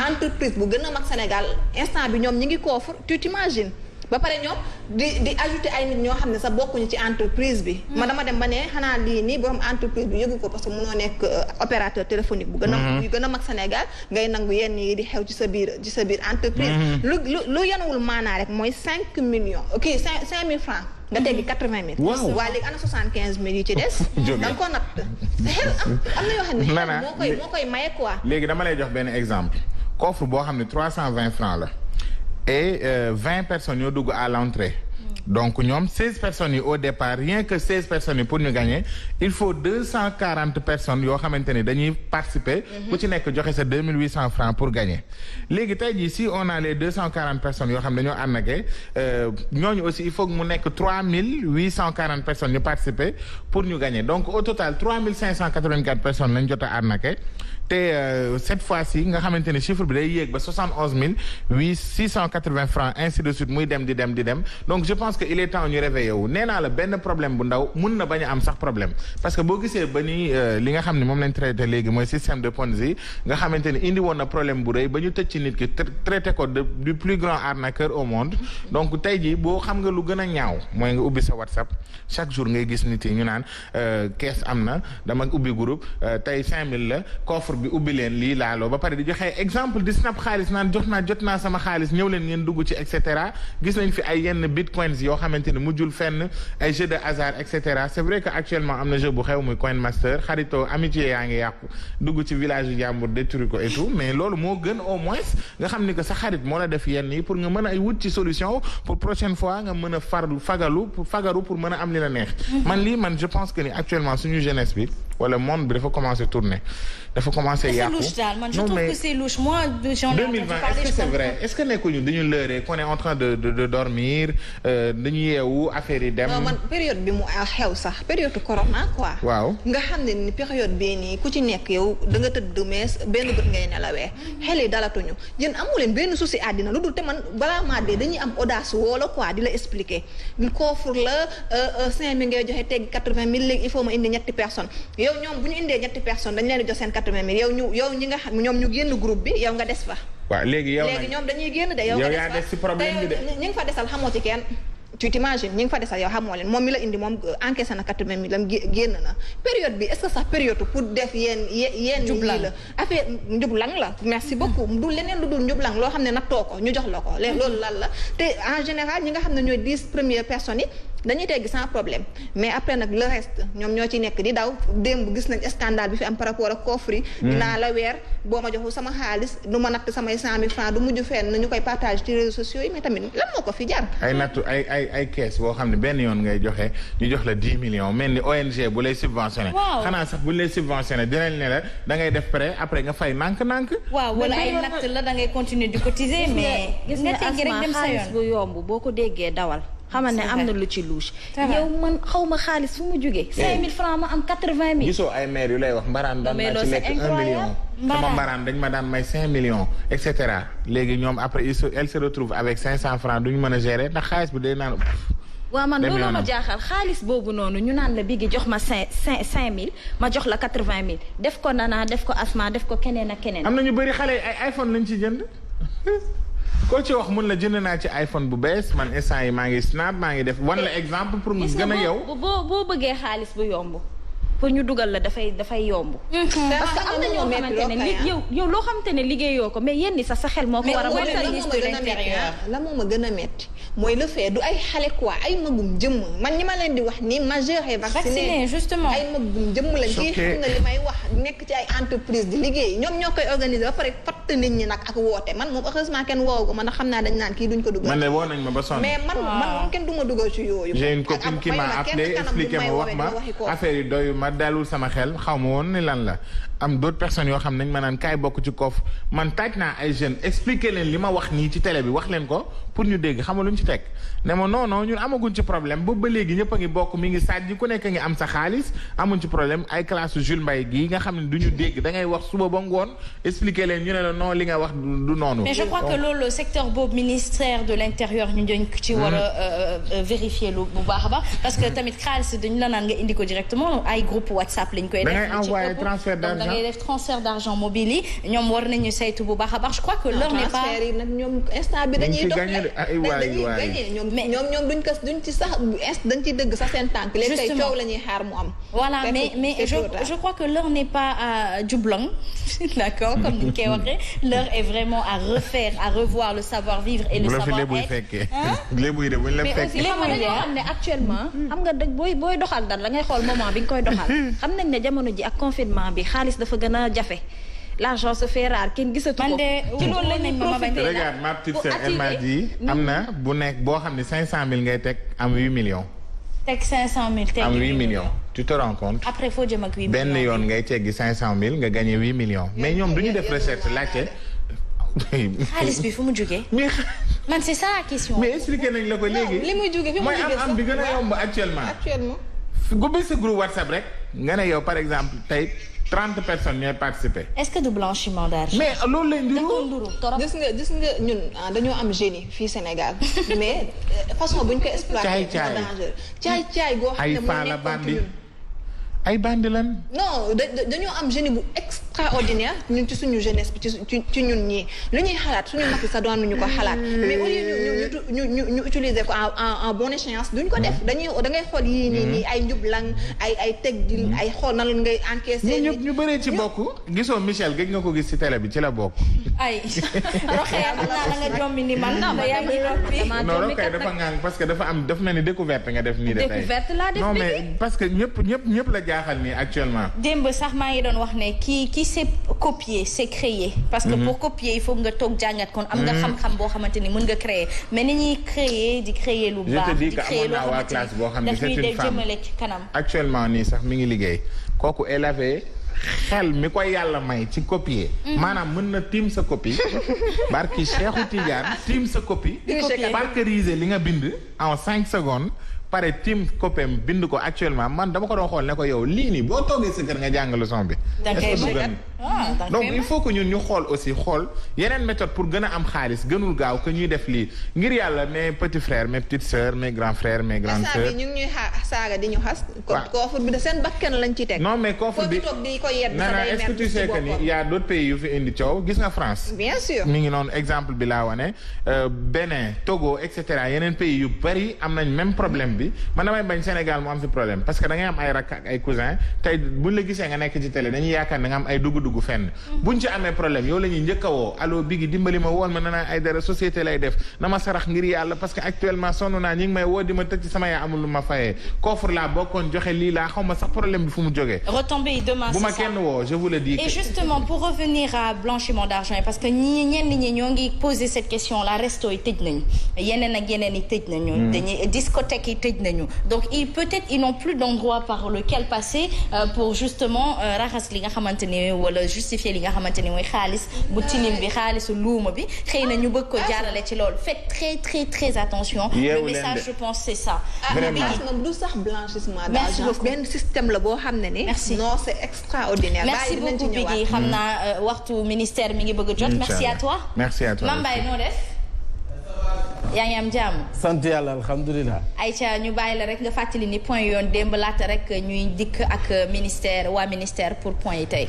entreprise bu gën a mag Sénégal instant bi ñoom ñi ngi coffre tu t'imagines ba pare ñoom di ajouter ay nit ñoo xam ne sax bokkuñu ci entreprise bi. ma dama dem ba ne xanaa lii nii borom entreprise bi yëgu ko parce que mënoo nekk opérateur téléphonique bu gën a mag Sénégal ngay nangu yenn yi di xew ci sa biir entreprise. lu yanuwul maanaa rek mooy 5 millions ok 5 000 francs. nga teggi 80 000. waaw waa léegi ana 75 000 yi ci des. da nga ko natt xel am na yoo xam ne xel moo koy maye quoi. léegi dama lay jox benn exemple coffre boo xam ne 320 francs la. et 20 personnes ñoo dugg à l'entrée donc ñoom 16 personnes yi au départ rien que 16 personnes yi pour ñu gagner il faut 240 personnes yoo xamante ni dañuy participer. ku ci nekk joxe sa 2800 francs pour gagner. léegi tey jii si on a les 240 personnes yoo xam ne dañoo arnaqué ñooñu aussi il faut que mu nekk 3840 personnes ñu participer pour ñu gagner donc au total 3584 personnes lañ jot a arnaqué. te cette fois-ci nga xamante ni chiffre bi day yéeg ba 680 francs ainsi de suite muy dem di dem donc je pense que il est temps ñu réveiller wu nee naa la benn problème bu ndaw mun na bañ a am sax problème parce que boo gisee ba ni li nga xam ne moom lañ traité léegi mooy système de Ponzi nga xamante ni indi woon na problème bu rëy ba ñu tëj ci nit ki traité ko du plus grand arnaqueur au monde donc tey jii boo xam nga lu gën a ñaaw mooy nga ubbi sa WhatsApp chaque jour ngay gis nit yi ñu naan kees am na dama ubbi groupe tey 5000 la coffre bi ubbi leen lii laaloo ba pare di joxe exemple di snap xaalis naan jot naa sama xaalis ñëw leen ngeen dugg ci et cetera gis nañ fi ay yenn bitcoins yoo xamante ni mujjul fenn ay jeu de hasard et cetera c'est vrai que actuellement am na jeu bu xew muy Coin Master xaritoo amitié yaa ngi yàqu dugg ci village yu jàmbur détruire ko et tout mais loolu moo gën au moins nga xam ni que sa xarit moo la def yenn yi pour nga mën a ay wut ci solution pour prochaine fois nga mën a fagaru pour mën a am li la neex man je pense que ni actuellement suñu jeunesse bi wala monde bi dafa commencer tourner dafa commencer yàqu. C'est louche daal man je trouve que c'est louche moi j'en ai entendu parler. est-ce que c'est vrai est-ce que nekkuñu dañu lëre qu'on est en train de dormir dañu yeewu affaire yi dem. non man période bi mu xew sax période corona quoi. waaw nga xam ne ni période bii nii ku ci nekk yow da nga tëdd mais benn bët ngay nelawee xel yi dalatuñu yéen amu leen benn souci àddina lu dul te man balaa maa dee dañuy am audace wala quoi di la expliquer coffre la 5000 ngay joxe teg 80 000 léegi il faut ma indi ñetti personnes yow ñoom bu ñu indee ñetti personnes dañ leen di jox seen 80 000 yow ñi nga xam ñoom ñu génn groupe bi yow nga des fa. waaw léegi ñoom dañuy génn de yow nga yaa des ci problème bi de ñi nga fa desal xamoo ci kenn. tu t'imagines ñi nga fa desal yow xamoo leen moom mi la indi moom encaissé na 80 000 lam génn na période bi est-ce que sax période pour def yenn yi la affaire njublang la merci beaucoup du leneen lu dul njublang loo xam ne nattoo ko ñu jox la ko loolu lan la te en général ñi nga xam ne ñooy 10 premières personnes yi dañuy teggi sans problème mais après nag le reste ñoom ñoo ci nekk di daw démb gis nañ scandale bi fi am par rapport ak coffre yi dinaa la weer boo ma joxul sama xaalis du ma natt samay 100 000 francs du mujj fenn ñu koy partage ci réseaux sociaux yi mais tamit lan moo ko fi jar ay nattu ay kees boo xam ne benn yoon ngay joxe ñu jox la 10 millions mel ni ONG bu lay subventionné xanaa sax bu lay subventionné dinañ ne la da ngay def prêt après nga fay nànk-nànk waaw wala ay natt la da ngay continuer di cotiser mais gis nga asma xaalis bu yomb boo ko déggee dawal xamal ne am na lu ci louche yow man xaw ma xaalis fu mu jógee 5000 francs ma am 80 000 gisoo ay maire yu lay wax mbaraan daan naa ci lekk 1 million sama mbaraan dañ ma daan may 5 millions et cetera léegi ñoom après elle se retrouve avec 500 francs duñu mën a gérer ndax xaalis bi day naan waaw man loolu ma jaaxal xaalis boobu noonu ñu naan la Biggi jox ma 5000 ma jox la 80 000 def ko Nana def ko Asma def ko keneen ak keneen am na ñu bëri xale ay iPhone lañ ci jënd koo ci wax mun la jënd naa ci iPhone bu bees man instant yi maa ngi snap maa ngi def wan la exemple pour mu gën a yow boo bëggee xaalis bu yomb pour ñu dugal la dafay yomb. parce que am na ñoo xamante ne yow loo xamante ne liggéeyoo ko mais yéen ni sax sa xel moo ko war a. la moo ma gën a metti mooy le fait du ay xale quoi ay magum jëmm man ñi ma leen di wax ni majeur et vacciné justement ay magum jëmm lañ kii xam na li may wax nekk ci ay entreprise di liggéey ñoom ñoo koy organiser ba pare fatt nit ñi nag ak woote man moom heureusement kenn woowu ko man xam naa dañ naan kii duñ ko dugal. man de woo nañ ma ba sonn. mais man moom kenn du ma dugal ci yooyu. j'ai une copine qui m'a appelé expliqué ma wax ma affaire yi doyu ma dalul sama xel xaw ma woon ni lan la am d'autres personnes yoo xam nañ ma naan kaay bokk ci koof man taaj naa ay jeunes expliqué leen li ma wax nii ci télé bi wax leen ko pour ñu dégg xam nga lu ñu ci teg ne ma non ñun amaguñ ci problème boobu ba léegi ñëpp a ngi bokk mi ngi sàjji ku nekk ngi am sa xaalis amuñ ci problème ay classe Jules Mbaye gii nga xam ne du ñu dégg da ngay wax suba ba ngoon expliqué leen ñu ne la non li nga wax du noonu. mais je crois que loolu secteur boobu ministère de l'intérieur ñu dañ ci war a vérifier lu bu baax a baax parce que tamit xaalis dañu la naan nga indi ko directement ay groupe WhatsApp lañ koy def. da ngay envoyer transfert d'argent da ngay def transfert d'argent mobile yi ñoom war nañu saytu bu baax a baax je crois que l'heure n'est pas. transfert yi nag ñoom instant bi dañuy dox ñoom duñ ci sax dañ ciy dëgg sax seen tànk. léegi tey coow la ñuy xaar mu am. voilà mais je crois que l'heure n'est pas à jublang d'accord comme ni ñu koy waxee l'heure est vraiment à refaire à revoir le savoir-vivre et le savoir-être. lébuy de buñ la fekkee. mais aussi xam ne actuellement. xam nga booy doxal dara la ngay xool moment bi nga koy doxal. xam nañ ne jamono ji ak confinement bi xaalis dafa gën a jafe. l'argent se fait rare kenn gisatu ko. ci loolu lañ nañ ma profité. regarde ma petite sœur elle m'a dit am na bu nekk boo xam ne 500000 ngay teg am 8 millions. teg 500000 teg am 8 millions. tu te rends compte. après foo jëm ak 8 millions. benn yoon ngay teggi 500000 nga gagné 8 millions. mais ñoom du ñu def recherche laajte. xaalis bi fu mu jógee. man c'est ça la question. mais expliqué nañ la ko léegi. li muy jógee fi mu jógee mooy am bi gën a yomb actuellement. gubbi sa groupe WhatsApp rek nga ne yow par exemple tey 30 personnes ñooy participer. est-ce que du blanchiment d'argent. mais loolu lay nduru torop. gis nga ñun dañoo am génie fii Sénégal mais façon bu ñu ko exploiter. caay goo xam ne moo nekkoon ci ñun. ay bandi lan. non dañoo am génie bu extraordinaire ñun ci suñu jeunesse bi ci ñun ñii lu ñuy xalaat suñu mag yi sax doon nañu ko xalaat mais au lieu ñu utiliser ko en bonne échéance duñ ko def da ngay xool yii nii ay njublang ay teg ay xool nan la ngay encaisser. ñëpp ñu bëree ci bokk. gisoo Michel gëj nga ko gis ci télé bi ci la bokk. ay Rokhaya xam naa la nga jommi ni man. non Rokhaya dafa ngaan parce que dafa mel ni découverte nga def nii de tey. découverte laa def non mais parce que ñëpp la jaaxal nii actuellement. démb sax maa ngi doon wax ne qui sait copier c'est créer. parce que pour copier il faut nga toog jàngat kon am nga xam-xam boo xamante ni mën nga créer mais ni ñuy créer lu baax. di créer loo xamante ni daf ñuy dem jëmale ci kanam. actuellement nii sax mi ngi liggéey kooku elle avait xel mi koy yàlla may ci copier. maanaam mën na tiim sa copie. barki Cheikhou Tidiane tiim sa copie. parceriser li nga bind en 5 secondes. pare team copain bind ko actuellement man dama ko doon xool ne ko yow lii nii boo toogee sa kër nga jàng leçon bi. donc il faut que ñun ñu xool aussi yeneen méthode pour gën a am xaalis gënul gaaw que ñuy def lii ngir yàlla mes petits frères mes petites sœurs mes grands frères mes grandes sœurs. ñu ngi ñuy saaga di ñu xas. koofur bi de seen bakkan lañ ci teg. non mais koofur bi di ko yedd nana est-ce que tu sais que ni y a d'autres pays yu fi indi coow gis nga France. bien sûr mi ngi noonu exemple bi laa wane Bénin Togo et cetera yeneen pays yu bari am nañ même problème bi man damay bañ Sénégal mu am fi problème parce que da ngay am ay rakk ak ay cousin tey buñ la gisee nga nekk ci télé dañuy yaakaar ne nga am ay dugg-dugg fenn buñ ci amee problème yow la ñuy njëkk a woo allo Biggi dimbali ma woon ma nanaa ay dara société lay def na ma sarax ngir yàlla parce que actuellement sonn naa ñi ngi may woo di ma tëj ci sama yaa amul lu ma fayee coffre laa bokkoon joxe lii laa xaw ma sax problème bi fu mu jógee retombé demain bu ma kenn woo je vous le dis. Et justement pour revenir à blanchiment d'argent parce que ñenn ñi ñoo ngi poser cette question là resto yi tëj nañu yeneen ak yeneen yi tëj nañu dañuy discothèque yi tëj nañu donc peut-être ils n'ont plus d'endroit par lequel passer pour justement raxas li nga xamante ni wala justifier li nga xamante ni mooy xaalis bu tilim bi xaalisu luuma bi xëy na ñu bëgg ko jaarale ci loolu faites très très très attention. Le message je pense c'est ça. moom du sax blanchissement d'argent benn système la boo xam ne ni. merci non c'est extraordinaire. merci beaucoup Biggi xam naa waxtu ministère mi ngi bëgg a jot. merci à toi. merci à toi Mame Mbaye noo def. yaa ngi am jàmm. sant yàlla alhamdulilah. Aïcha ñu bàyyi la rek nga fàttali ni point yoon démb laata rek ñuy dikk ak ministère pour point yi tey.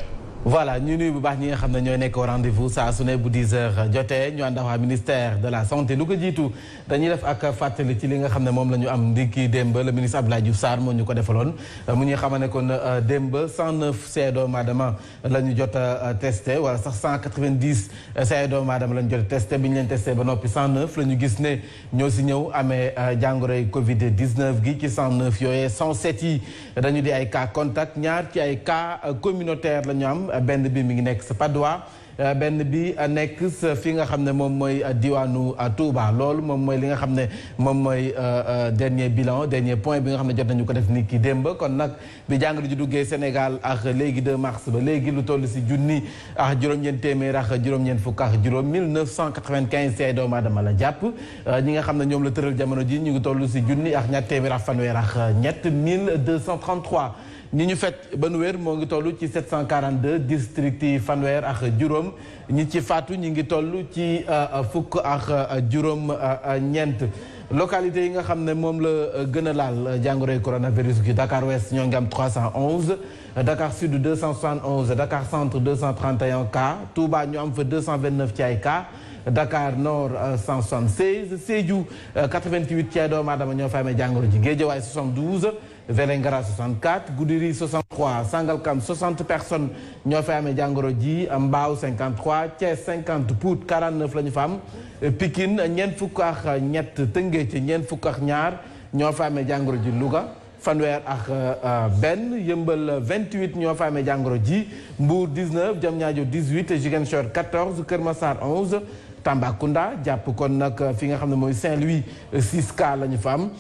voilà ñu nuyu bu baax ñi nga xam ne ñooy nekk au rendez-vous saa su ne bu 10h jotee ñu ànd ak ministère de la santé lu ko jiitu dañuy def ak fàttali ci li nga xam ne moom la ñu am ndiki démb le ministre Abdoulaye Diouf Sarr moo ñu ko defaloon mu ñuy xamal ne kon démb 109 see doomu aadama la ñu jot a testé wala sax 190 see doomu aadama la ñu jot a testé bi ñu leen testé ba noppi 109 la ñu gis ne ñoo si ñëw amee jàngoroy Covid 19 gi ci 109 yooyee 107 yi dañu di ay cas contact ñaar ci ay cas communautaire la ñu am. benn bi mi ngi nekk sa Padois benn bi nekk sa fi nga xam ne moom mooy diwaanu Touba loolu moom mooy li nga xam ne moom mooy dernier bilan dernier point bi nga xam ne jot nañu ko def ni ki démb kon nag bi jàngoro ji duggee Sénégal ak léegi 2 mars ba léegi lu toll si junni ak juróom-ñeent téeméer ak juróom-ñeent fukk ak juróom 1995 say doomu aadama la jàpp ñi nga xam ne ñoom la tëral jamono ji ñu ngi toll si junni ak ñaar téeméer ak fanweer ak ñett 1233 ñi ñu fet ba nu wér moo ngi toll ci 742 district yi fanweer ak juróom ñi ci faatu ñi ngi toll ci fukk ak juróom ñeent localité yi nga xam ne moom la gën a laal jàngoroy coronavirus gi Dakar Ouest ñoo ngi am 311 Dakar Sud 271 Dakar Centre 231 cas Touba ñu am fa 229 ci ay cas Dakar Nord 176 Sédhiou 88 ci ay doomu aadama ñoo fa amee jàngoro ji Guédiawaye 72 Vélingara 64 Goudiri 63 Sangalkam 60 personnes ñoo fa amee jàngoro ji Mbao 53 Thiès 50 Pout 49 la ñu fa am Pikine ñeent fukk ak ñett Tëngéej ci ñeent fukk ak ñaar ñoo fa amee jàngoro ji Louga fanweer ak benn Yëmbal 28 ñoo fa amee jàngoro ji Mbour 19 Diamniadio 18 Ziguinchor 14 Kër Massar 11 Tambacounda jàpp kon nag fi nga xam ne mooy Saint-Louis 6 cas la ñu fa am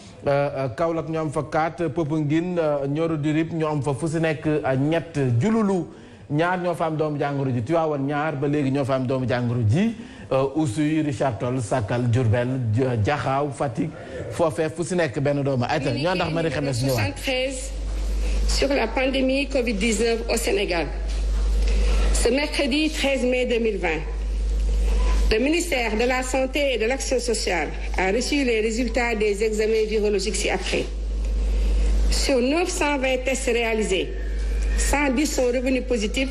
Kaolack ñoo am fa 4 Popenguine Nioro du Rip ñoo am fa fu si nekk ñett Diouloulou ñaar ñoo fa am doomu jàngoro ji Tivaouane ñaar ba léegi ñoo fa am doomu jàngoro ji Oussouye Richard Toll Sakal Diourbel Diakhao Fatick foofee fu si nekk benn doomu ayta ñoo ndax Marie Khemesse ñëwaat 73 sur la pandémie Covid-19 au Sénégal. Ce mercredi 13 mai 2020, le ministère de la Santé et de l'Action sociale a reçu les résultats des examens virologiques ci-après. Sur 920 tests réalisés, 110 sont revenus positifs,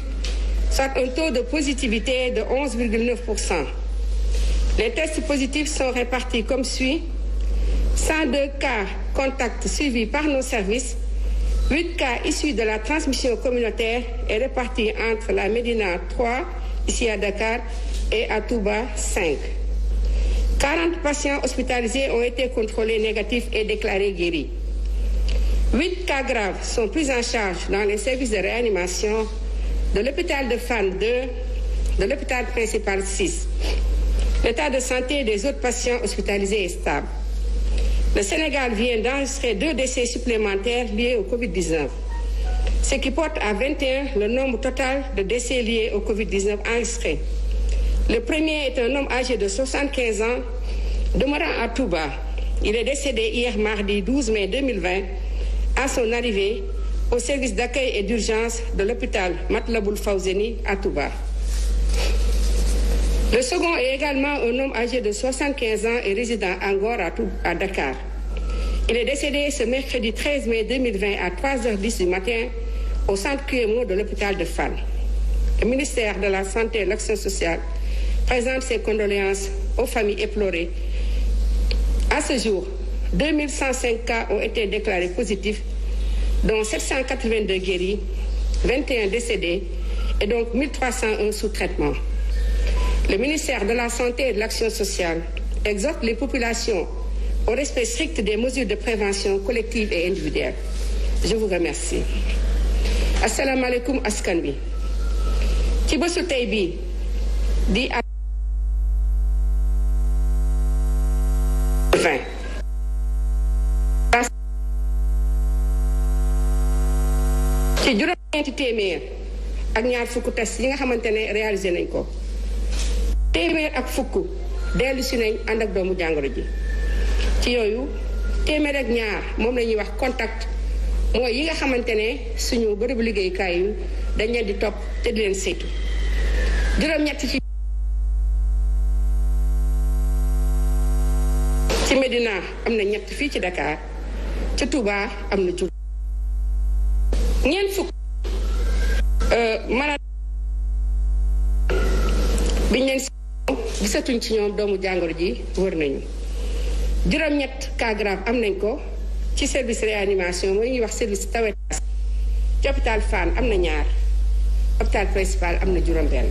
soit un taux de positivité de 11,9%. Les tests positifs sont répartis comme suit: 102 cas contacts suivis par nos services, 8 cas issus de la transmission communautaire et répartis entre la Médina 3, ici à Dakar, et à Touba 5. 40 patients hospitalisés ont été contrôlés négatifs et déclarés guéris. 8 cas graves sont pris en charge dans les services de réanimation de l'hôpital de Fann 2, de l'hôpital principal 6. L'état de santé des autres patients hospitalisés est stable. Le Sénégal vient d'enregistrer 2 décès supplémentaires liés au Covid-19, ce qui porte à 21 le nombre total de décès liés au Covid-19 enregistrés. Le premier est un homme âgé de 75 ans, demeurant à Touba. Il est décédé hier mardi 12 mai 2020 à son arrivée au service d'accueil et d'urgence de l'hôpital Matlaboul Fawzeni à Touba. Le second est également un homme âgé de 75 ans et résident à Ngor à Dakar. Il est décédé ce mercredi 13 mai 2020 à 3h10 du matin au centre QMO de l'hôpital de Fann. Le ministère de la Santé et de l'Action sociale présente ses condoléances aux familles éplorées. À ce jour, 2105 cas ont été déclarés positifs, dont 782 guéris, 21 décédés et donc 1301 sous traitement. Le ministère de la Santé et de l'Action sociale exhorte les populations au respect strict des mesures de prévention collective et individuelle. Je vous remercie. Assalamu alaikum askan bi. Ci bésu tey bi di 20. ci juróom-ñeenti téeméer ak ñaar fukk test yi nga xamante ne réalisé nañ ko. téeméer ak fukk dellu si nañ ànd ak doomu jàngoro ji ci yooyu téeméer ak ñaar moom la ñuy wax contact mooy yi nga xamante ne suñu bërëbu liggéeyukaay yu dañ leen di topp te di leen saytu. juróom-ñett ci Médina am na ñett fii ci Dakar ci Touba am na juróom. ñeent fukk malade biñ leen gisatuñ ci ñoom doomu jàngoro ji wër nañu. juróom-ñett cas grave am nañ ko ci service réanimation mooy ñuy wax service tawetas ci hôpital Fann am na 2 hôpital principal am na juróom-benn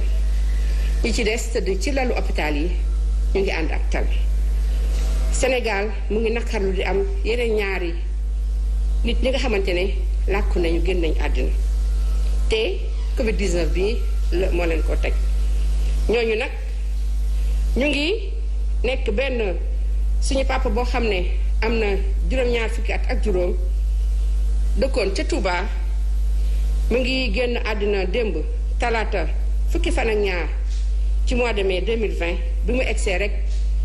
ñi ci des tëdd ci lalu hôpital yi ñu ngi ànd ak tal. Sénégal mu ngi naqarlu di am yeneen 2 nit ñi nga xamante ne làkku nañu génn nañu àddina te Covid 19 bi moo leen ko teg. ñooñu nag ñu ngi nekk benn suñu papa boo xam ne am na juróom-ñaar fukki at ak juróom dëkkoon ca Touba mu ngi génn àddina démb talaata fukki fan ak 2 ci mois de mai 2020 bi mu egsee rek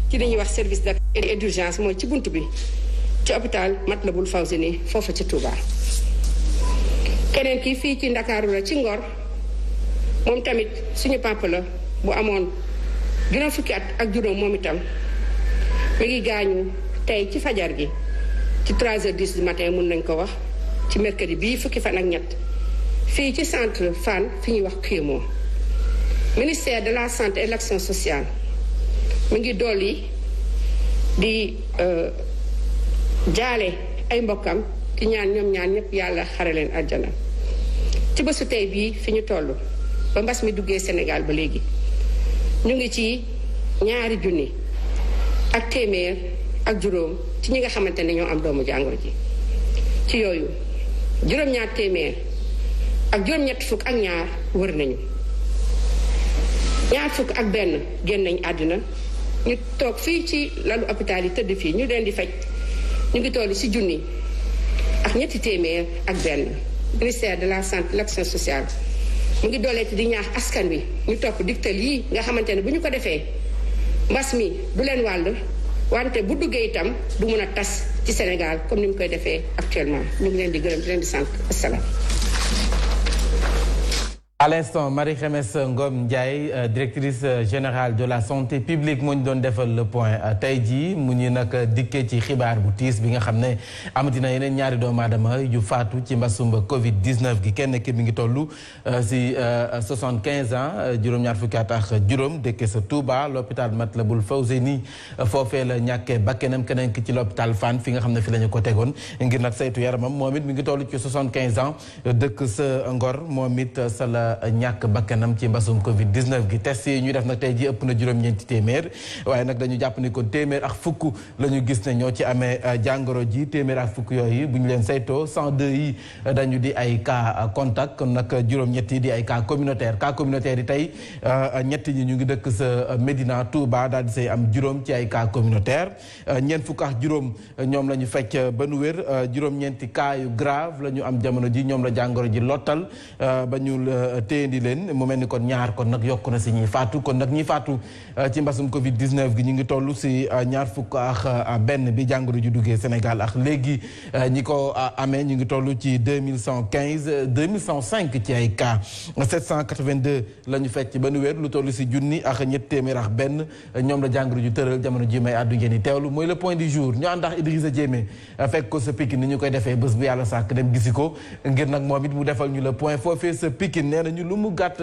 ci li ñuy wax service d'accueil et d'urgence mooy ci bunt bi ci hôpital Matlaboul Fawzeyni foofa ca Touba. keneen ki fii ci Ndakaaru la ci Ngor moom tamit suñu papa la bu amoon juróom fukki at ak juróom moom itam mi ngi gaañu tey ci fajar gi ci 3h10 du matin mun nañ ko wax ci mercredi bii fukki fan ak 3 fii ci centre Fann fi ñuy wax QMO. ministère de la santé et de l'action sociale mi ngi dolli di jaale ay mbokkam ci ñaan ñoom ñaan ñëpp yàlla xare leen àjjana. ci bésu tey bii fi ñu toll ba mbas mi duggee Sénégal ba léegi ñu ngi ci 2 junni ak téeméer ak juróom ci ñi nga xamante ne ñoo am doomu jàngoro ji. ci yooyu juróom-ñaar téeméer ak juróom-ñett fukk ak 2 wër nañu. 2 fukk ak 1 génn nañ àddina ñu toog fii ci lalu hôpital yi tëdd fii ñu leen di faj ñu ngi toll ci junni ak 3 téeméer ak 1. ministère de la santé et de l'action sociale mu ngi dooleeti di ñaax askan wi ñu topp digtal yi nga xamante ne bu ñu ko defee mbas mi du leen wàll wante bu duggee itam du mun a tas ci Sénégal comme ni mu koy defee actuellement ñu ngi leen di gërëm di leen di sant asalaam. À l'instant, Marie-Khemesse Ngom Ndiaye, directrice générale de la santé publique moo ñu doon defal le point tey jii mu ñu nag dikkee ci xibaar bu tiis bi nga xam ne amati na yeneen 2 doomu aadama yu faatu ci mbasum Covid 19 gi kenn ki mi ngi toll si 75 ans juróom-ñaar fukki at ak juróom dëkkee sa Touba l'hôpital Matlaboul Fawzeyni foofee la ñàkkee bakkenam keneen ki ci l'hôpital Fann fi nga xam ne fi la ñu ko tegoon ngir nag saytu yaramam moom it mi ngi toll ci 75 ans dëkk sa Ngor moom it sa la ñàkk bakkanam ci mbasum Covid 19 gi test yi ñu def nag tey ji ëpp na juróom-ñeenti téeméer waaye nag dañu jàpp ni kon téeméer ak fukk la ñu gis ne ñoo ci amee jàngoro ji téeméer ak fukk yooyu bu ñu leen saytoo 102 yi dañu di ay cas contact kon nag juróom-ñett yi di ay cas communautaire yi tey ñetti ñi ñu ngi dëkk sa Médina Touba daal di say am juróom ci ay cas communautaire ñeent fukk ak juróom ñoom la ñu fecc ba nu wér juróom-ñeenti cas yu grave la ñu am jamono ji ñoom la jàngoro ji lottal ba ñu téyendi leen mu mel ni kon 2 kon nag yokku na si ñi faatu kon nag ñi faatu ci mbasum Covid 19 gi ñu ngi toll si 2 fukk ak 1 bi jàngoro ji duggee Sénégal ak léegi ñi ko amee ñu ngi toll ci 2105 ci ay cas 782 la ñu fecc ba nu wér lu toll si junni ak 701 ñoom la jàngoro ji tëral jamono ji may àddu ngeen di teewlu mooy le point du jour ñu ànd ak Idrissa Diémé fekk ko sa Pikine ni ñu koy defee bés bu yàlla sàkk dem gisi ko ngir nag moom it mu defal ñu le point foofee sa Pikine nee nañu lu mu gàtt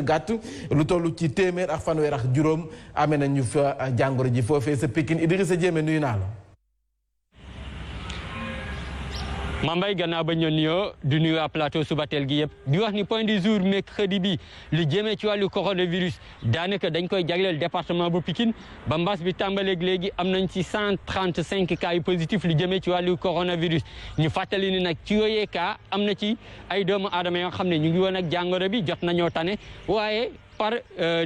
lu toll ci 100 ak fanweer ak juróom amee nañu fa jàngoro ji foofee sa Pikine Idrissa Diémé nuyu naa la. Mambay gannaaw ba ñu nuyoo du nuyu à plateau Subatel gi yëpp di wax ni point du jour mercredi bi lu jëmee ci wàllu coronavirus daanaka dañ koy jagleel département bu Pikine ba mbas bi tàmbaleeg léegi am nañ ci 135 cas yu positif lu jëmee ci wàllu coronavirus ñu fàttali ni nag ci yooyee cas am na ci ay doomu aadama yoo xam ne ñu ngi woon ak jàngoro bi jot nañoo tane waaye par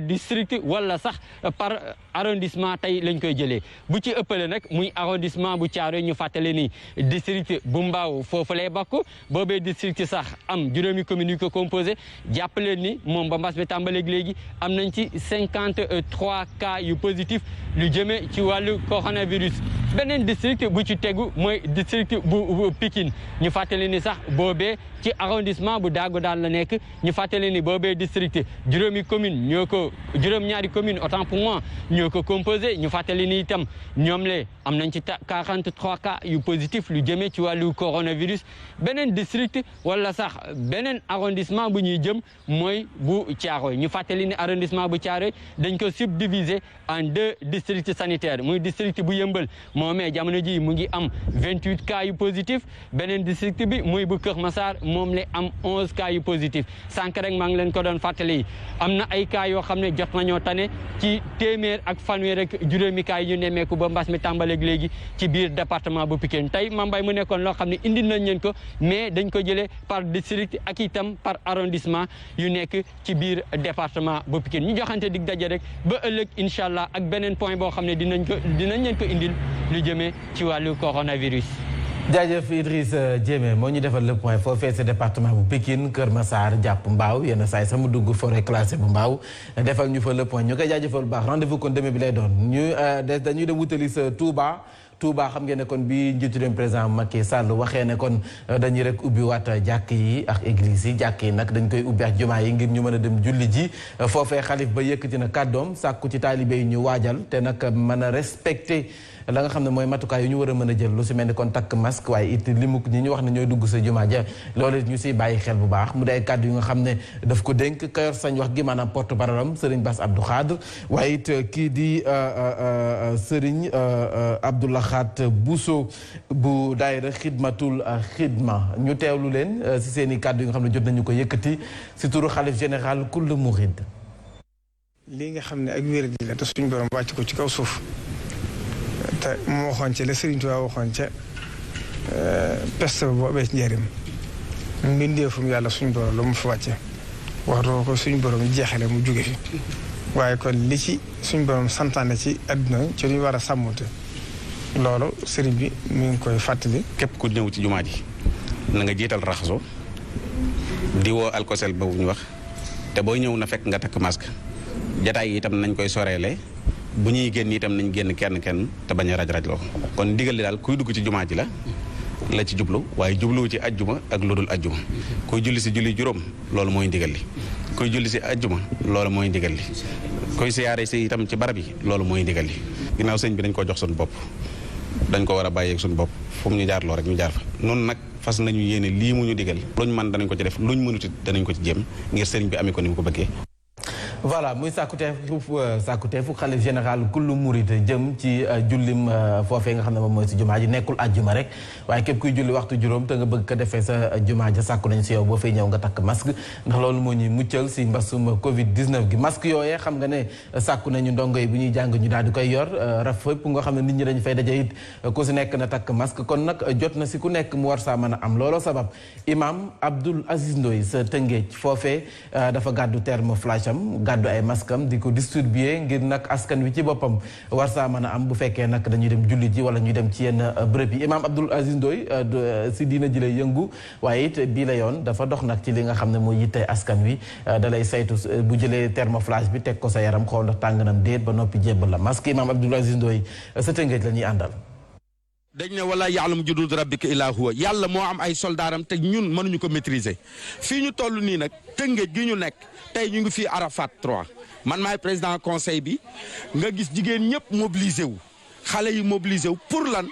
district wala sax par arrondissement tey lañ koy jëlee bu ci ëppale nag muy arrondissement bu Thiaroye ñu fàttale ni district bu Mbao foofu lay bokk boobee district sax am juróomi communes yu ko composé jàppale ni moom ba mbas bi tàmbaleeg léegi am nañ ci 53 cas yu positif lu jëmee ci wàllu coronavirus beneen district bu ci tegu mooy district bu Pikine ñu fàttali ni sax boobee ci arrondissement bu Daago daal la nekk ñu fàttali ni boobee district juróom-ñaari commune autant pour moi ñoo ko composé ñu fàttali ni itam ñoom le am nañ ci 43 cas yu positif lu jëmee ci wàllu coronavirus beneen district wala sax beneen arrondissement bu ñuy jëm mooy bu Thiaroye ñu fàttali ni arrondissement bu Thiaroye dañ ko subdiviser en 2 districts sanitaires muy district bu Yëmbal moomee jamono ji mu ngi am 28 cas yu positif beneen district bi muy bu Kër Massar moom le am 11 cas yu positif sànq rek maa ngi leen ko doon fàttali am na ay cas yoo xam ne jot nañoo tane ci téeméer ak fanweer rek juróomi cas yi ñu nemmeeku ba mbas mi tàmbaleeg léegi ci biir département bu Pikine tey Mambay mu nekkoon loo xam ne indi nañ leen ko mais dañ ko jëlee par district ak itam par arrondissement yu nekk ci biir département bu Pikine ñu joxante dig daje rek ba ëllëg incha allah ak beneen point boo xam ne dinañ leen ko indil lu jëmee ci wàllu coronavirus. jaajëf Idriss Diémé moo ñu defal le point foofee sa département bu Pikine Kër Massar jàpp Mbaaw yenn saa yi sama dugg forêt classée bu Mbaaw defal ñu fa le point ñu koy jaajëfal bu baax rendez-vous kon demee bi lay doon dañuy dem wutali sa Touba xam ngeen ne kon bi njiitu réew président Macky Sall waxee ne kon dañuy rek ubbi waat jàkk yi ak église yi jàkk yi nag dañ koy ubbi ak jumaa yi ngir ñu mën a dem julli ji foofee xalif ba yëkkati na kàddoom sàkku ci taalibe yi ñu waajal te nag mën a respecté la nga xam ne mooy matukaay yu ñu war a mën a jël lu si mel ni kon takk masque waaye it limuk ñi ñu wax ne ñooy dugg sa jumaa ja loolu it ñu siy bàyyi xel bu baax mu day kàddu yu nga xam ne daf ko dénk kayor sañ wax gi maanaam porte parole am Serigne Bass Abdou Khadre waaye it kii di Serigne Abdoulaye Khat Bousso bu daayira xidmatul xidma ñu teewlu leen si seen i kàddu yi nga xam ne jot nañu ko yëkkati si turu xalif général kull murid lii nga xam ne ak wér di la te suñu borom wàcc ko ci kaw suuf te mu waxoon ca la Serigne Touba waxoon ca peste boobee ci njëriñ mbindeefum yàlla suñu borom la mu fa wàcce waxtoo ko suñu borom jeexale mu jóge fi waaye kon li ci suñu borom santaane ci àdduna ci lu ñu war a sàmmonte loolu sëriñ bi mi ngi koy fàttali. képp ku ñëw ci jumaa ji na nga jiital raxasu di woo alkosel boobu ñu wax te booy ñëw na fekk nga takk masque jataay yi itam nañ koy soreele bu ñuy génn itam nañ génn kenn te bañ a raj-raj loo kon ndigal li daal kuy dugg ci jumaa ji la ci jublu waaye jubluwu ci ajjuma ak lu dul ajjuma kuy julli si julli juróom loolu mooy ndigal li kuy julli si ajjuma loolu mooy ndigal li kuy siyaare si itam ci barab yi loolu mooy ndigal li ginnaaw sëñ bi dañ ko jox suñu bopp dañ ko war a bàyyeeg suñu bopp fu mu ñu jaar loo rek ñu jaar fa noonu nag fas nañu yéene lii mu ñu digal luñ mën danañ ko ci def luñ mënut it danañ ko ci jéem ngir sëriñ bi amee ko ni mu ko bëggee. voilà muy sàkkuteefu xalif général kullu murid jëm ci jullim foofee nga xam ne moom mooy si jumaa ji nekkul àjjuma rek waaye képp kuy julli waxtu juróom te nga bëgg ko defee sa jumaa ja sàkku nañ si yow boo fay ñëw nga takk masque ndax loolu moo ñuy muccal si mbasum covid 19 gi masque yooyee xam nga ne sàkku nañu ndongo yi bu ñuy jàng ñu daal di koy yor raf fépp nga xam ne nit ñi dañu fay daje it ku si nekk na takk masque kon nag jot na si ku nekk mu war saa mën a am looloo sabab imam Abdoul Aziz Ndoye sa Tëngéej foofee dafa gàddu thermoflash am gàddu ay maskam di ko distribuer ngir nag askan wi ci boppam war saa mën a am bu fekkee nag dañuy dem julli ji wala ñuy dem ci yenn bërëb yi imaam Abdoul Aziz Ndoye si diina ji lay yëngu waaye it bii la yoon dafa dox nag ci li nga xam ne mooy yittee askan wi dalay saytu bu jëlee thermoflash bi teg ko sa yaram xool ndax tàng nam déet ba noppi jébbal la masque imaam Abdoul Aziz Ndoye sa Tëngéej la ñuy àndal. dañ ne wala ya'lamu junuuda rabbika illaa huwa yàlla moo am ay soldaaram te ñun mënuñu ko maîtriser fii ñu toll nii nag Tëngéej gi ñu nekk tey ñu ngi fii Arafat 3 man maay président conseil bi nga gis jigéen ñëpp mobilisé wu xale yi mobilisé wu pour lan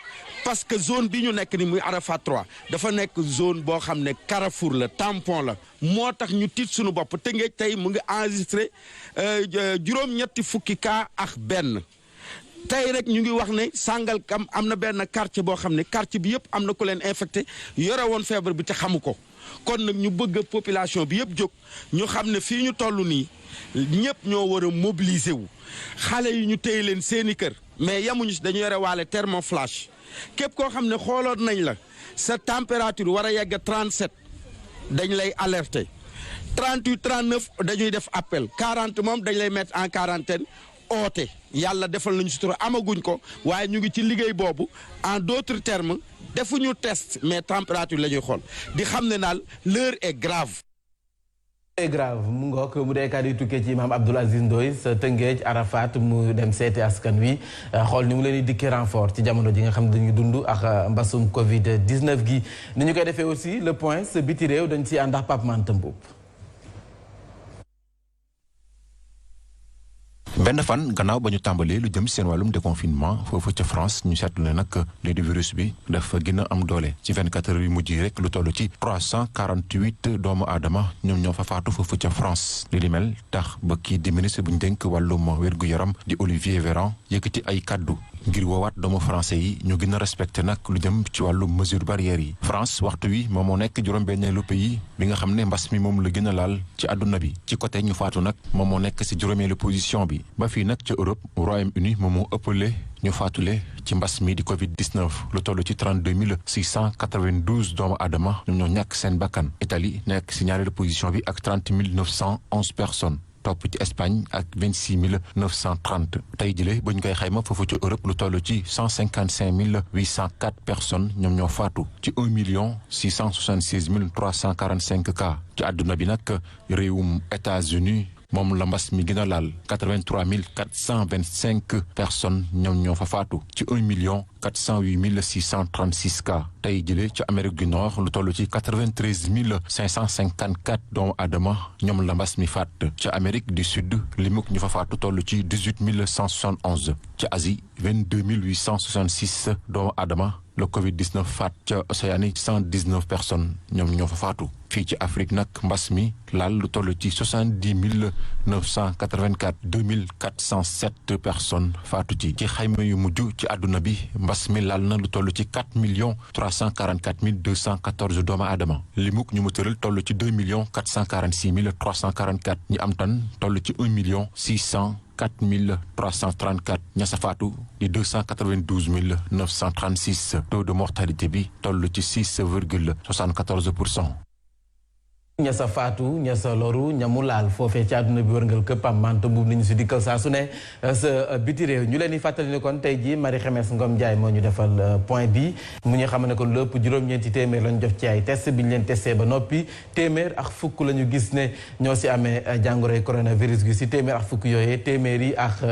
parce que zone bi ñu nekk ni muy Arafat 3 dafa nekk zone boo xam ne carrefour la tampon la moo tax ñu tiit suñu bopp Tëngéej tey mu ngi enregistré juróom-ñetti fukki cas ak benn tey rek ñu ngi wax ne Sangalkam am na benn quartier boo xam ne quartier bi yëpp am na ku leen infecté yore woon feebar bi te xamu ko kon nag ñu bëgg population bi yëpp jóg ñu xam ne fii ñu toll nii ñëpp ñoo war a mobiliser wu xale yi ñu téye leen seeni kër mais yamuñu si dañu yore waale thermoflash képp koo xam ne xooloon nañ la sa température war a yegg 37 dañ lay alerter 38 39 dañuy def appel 40 moom dañ lay mettre en quarantaine oote yàlla defal nañu sutura amaguñ ko waaye ñu ngi ci liggéey boobu en d'autres termes defuñu test mais température la ñuy xool di xam ne daal l'heure est grave. c'est grave mu ngoog mu dee kàddu yu tukkee ci Imam Abdoul Aziz Ndoye sa Tëngéej Arafat mu dem seeti askan wi xool ni mu leen di dikkee renfort ci jamono ji nga xam ne dañuy dund ak mbasum Covid 19 gi ni ñu koy defee aussi le point sa biti réew dañ ci ànd ak Pape Mante Mboup. benn fan gannaaw ba ñu tàmbalee lu jëm seen wàllum déconfinement foofu ca France ñu seetlu ne nag lii di virus bi dafa gën a am doole ci 24 heures yu mujj yi rek lu toll ci 348 doomu aadama ñoom ñoo fa faatu foofu ca France li di mel tax ba kii di ministre bu ñu dénk wàllum wér-gu-yaram di Olivier Véran yëkkati ay kaddu ngir woowaat doomu français yi ñu gën a respecté nag lu jëm ci wàllum mesure barrières yi France waxtu wi moom moo nekk juróom-benneelu pays bi nga xam ne mbas mi moom la gën a laal ci àdduna bi ci côté ñu faatu nag moom moo nekk si juróomeelu position bi ba fii nag ca Europe Royaume-Uni moom moo ëppale ñu faatule ci mbas mi di Covid 19 lu toll ci 32 692 doomu aadama ñoom ñoo ñàkk seen bakkan Italie nekk si ñaareelu position bi ak 30 911 personnes. topp ci Espagne ak 26 930 tey jëlee ba ñu koy xayma foofu ci Europe lu toll ci 155 804 personnes ñoom ñoo faatu ci 1 676 345 cas ci àdduna bi nag réewum États-Unis moom la mbas mi gën a laal 83 425 personnes ñoom ñoo fa faatu ci 1 408 636 cas tey jëlee ci Amérique du Nord lu toll ci 93 554 doomu aadama ñoom la mbas mi faat ca Amérique du Sud limuk ñu fa faatu toll ci 18 171 ca Asie 22 866 doomu aadama le Covid-19 faat ca Océanie 119 personnes ñoom ñoo fa faatu fii ci Afrique nag mbas mi laal lu toll ci 70 984 2407 personnes faatu ci xayma yu mujj ci àdduna bi mbas mi laal na lu toll ci 4 344 214 doomu aadama limuk ñu mu tëral toll ci 2 446 344 ñi am tan toll ci 1 604 334 ña sa faatu di 292 936 taux de mortalité bi toll ci 6,74%. ña sa faatu ña sa loru ñamu laal foofee ci àdduna bi wërngal këpp am mante boobu nañu si dikkal saa su ne sa biti réew ñu leen di fàttali ne kon tey jii Marie Khemesse Ngom Ndiaye moo ñu defal point bi mu ñu xam ne kon lépp juróom-ñeenti téeméer lañu def ci ay test bi ñu leen testé ba noppi téeméer ak fukk la ñu gis ne ñoo si amee jàngoroy coronavirus gi si téeméer ak fukk yooyee téeméer yi ak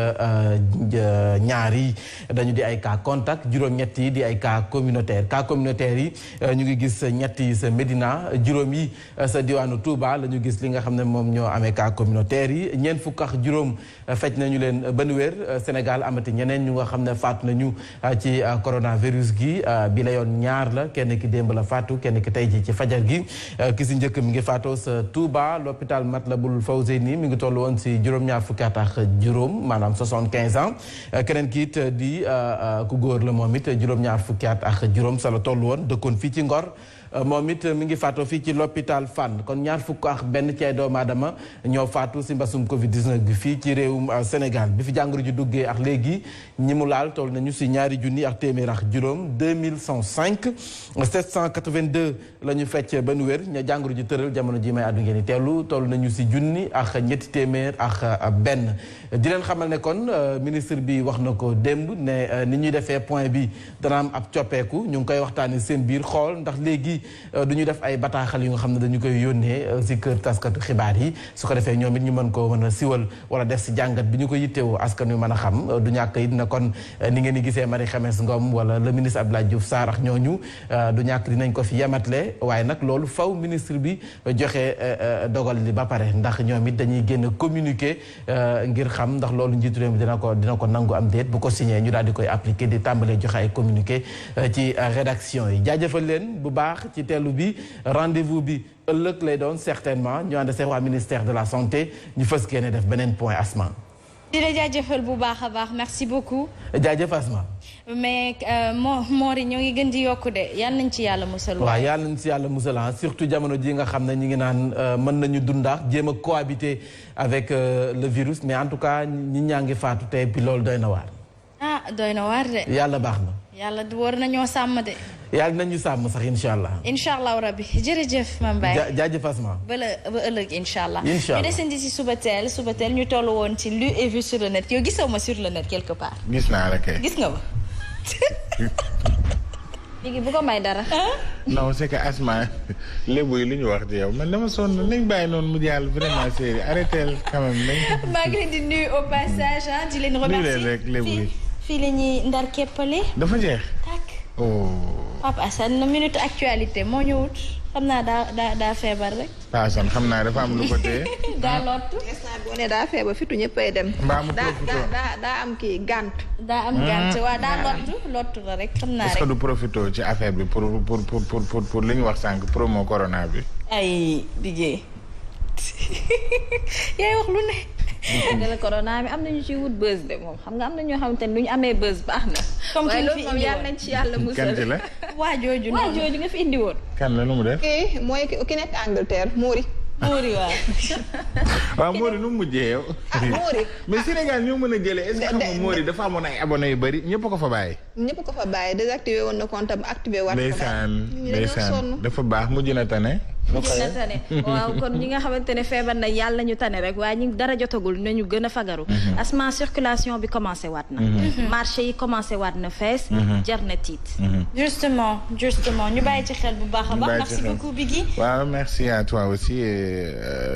ñaar yi dañu di ay cas contact juróom-ñett yi di ay cas communautaire yi ñu ngi gis ñett yi sa Médina juróom yi sa diwaanu Touba la ñu gis li nga xam ne moom ñoo amee cas communautaire yi ñeent fukk ak juróom fecc nañu leen ban wér Sénégal amati ñeneen ñu nga xam ne faatu nañu ci coronavirus gi bi la yoon ñaar la kenn ki démb la faatu kenn ki tey ji ci fajar gi ki si njëkk mi ngi faatoo sa Touba l'hôpital Matlaboul Fawzeyni mi ngi toll woon si juróom-ñaar fukki at ak juróom maanaam 75 ans keneen ki it di ku góor la moom it juróom-ñaar fukki at ak juróom sa la toll woon dëkkoon fii ci Ngor moom it mi ngi faatoo fii ci l'hôpital Fann kon ñaar fukk ak benn ci ay doomu aadama ñoo faatu si mbasum Covid 19 bi fii ci réewum Sénégal bi fi jàngoro ji duggee ak léegi ñi mu laal toll nañu si ñaari junni ak téeméer ak juróom 2105 782 la ñu fecc ba nu wér ña jàngoro ji tëral jamono ji may àddu ngeen di teelu toll nañu si junni ak ñetti téeméer ak benn di leen xamal ne kon ministre bi wax na ko démb ne ni ñuy defee point bi dana am ab coppeeku ñu ngi koy waxtaanee seen biir xool ndax léegi du ñu def ay bataaxal yu nga xam ne dañu koy yónnee si kër taskatu xibaar yi su ko defee ñoom it ñu mën koo mën a siwal wala def si jàngat bi ñu ko yittewoo askan wi mën a xam du ñàkk it na kon ni ngeen di gisee Marie Khemesse Ngom wala le ministre Abdoulaye Diouf Sarr ak ñooñu du ñàkk dinañ ko fi yematle waaye nag loolu faw ministre bi joxe dogal li ba pare ndax ñoom it dañuy génn communiqué ngir xam ndax loolu njiitu réew mi dina ko nangu am déet bu ko signé ñu daal di koy appliqué di tàmbalee joxe ay communiqué ci rédaction yi jaajëfal leen bu baax ci teelu bi rendez-vous bi ëllëg lay doon certainement ñu ànd seen waa ministère de la santé ñu fës génne def beneen point Asma. di la jaajëfal bu baax a baax merci beaucoup. jaajëf Asma. mais Mori ñoo ngi gën di yokku de yal nañ ci yàlla musal. waaw yal nañ ci yàlla musal surtout jamono ji nga xam ne ñu ngi naan mën nañu dundaax jéem a cohabiter avec le virus mais en tout cas ñi ñaa ngi faatu tey bi loolu doy na waar. doy na waar de. yàlla baax na. yàlla war nañoo sàmm de. yàlla nañu sàmm sax incha allah. incha allah rabbi jërëjëf Mame Mbaye. jaajëf Asma. ba ëllëg incha allah. incha allah ñu desandi si suba teel ñu toll woon ci lu et vu sur le net yow gisoo ma sur le net quelque part. gis naa la kay. gis nga ma. léegi bu ko may dara. non c'est que Asma lébu yi li ñu wax ci yow man dama sonn nañ bàyyi noonu mu jàll vraiment série arrêté quand même nañ. maa ngi leen di nuyu au passage di leen remercier rek lébu yi. fii la ñuy ndar keppale. dafa jeex. oh. Pape Assane na minute actualité moo ñëwut xam naa daa feebar rek. Pape Assane xam naa dafa am lu ko téye. daa lottu. instant boo ne daa feebar fitu ñëppay dem. mbaa mu profité daa am kii gànt. daa am gànt waaw daa lottu la rek xam naa rek. est-ce que du profité ci affaire bi pour li ñu wax sànq promo corona bi. ay DJ yaay wax lu ne. dëgg la corona bi am na ñu ciy wut buzz de moom xam nga am na ñoo xamante ne lu ñu amee buzz baax na. comme waaye loolu moom yàlla nañ ci yàlla musal. kan ci la. waa jooju nga fi indi woon. kan la nu mu def. kii mooy ki nekk Angleterre Mori. Mori waaw. waaw Mori nu mu mujjee yow. Mori. mais Sénégal ñoo mën a jëlee est-ce que xam nga Mori dafa amoon ay abonnés yu bëri ñëpp ko fa bàyyi. ñëpp ko fa bàyyi désactivé woon na compte am activé waat. ndeysaan dafa baax mujj na tane. dina tane waaw kon ñi nga xamante ne feebar na yàlla ñu tane rek waaye ñi dara jotagul nañu gën a fagaru. asma circulation bi commencé waat na. marché yi commencé waat na fees. jar na tiit. justement ñu bàyyi ci xel bu baax a baax. merci beaucoup Bigui. waaw merci à toi aussi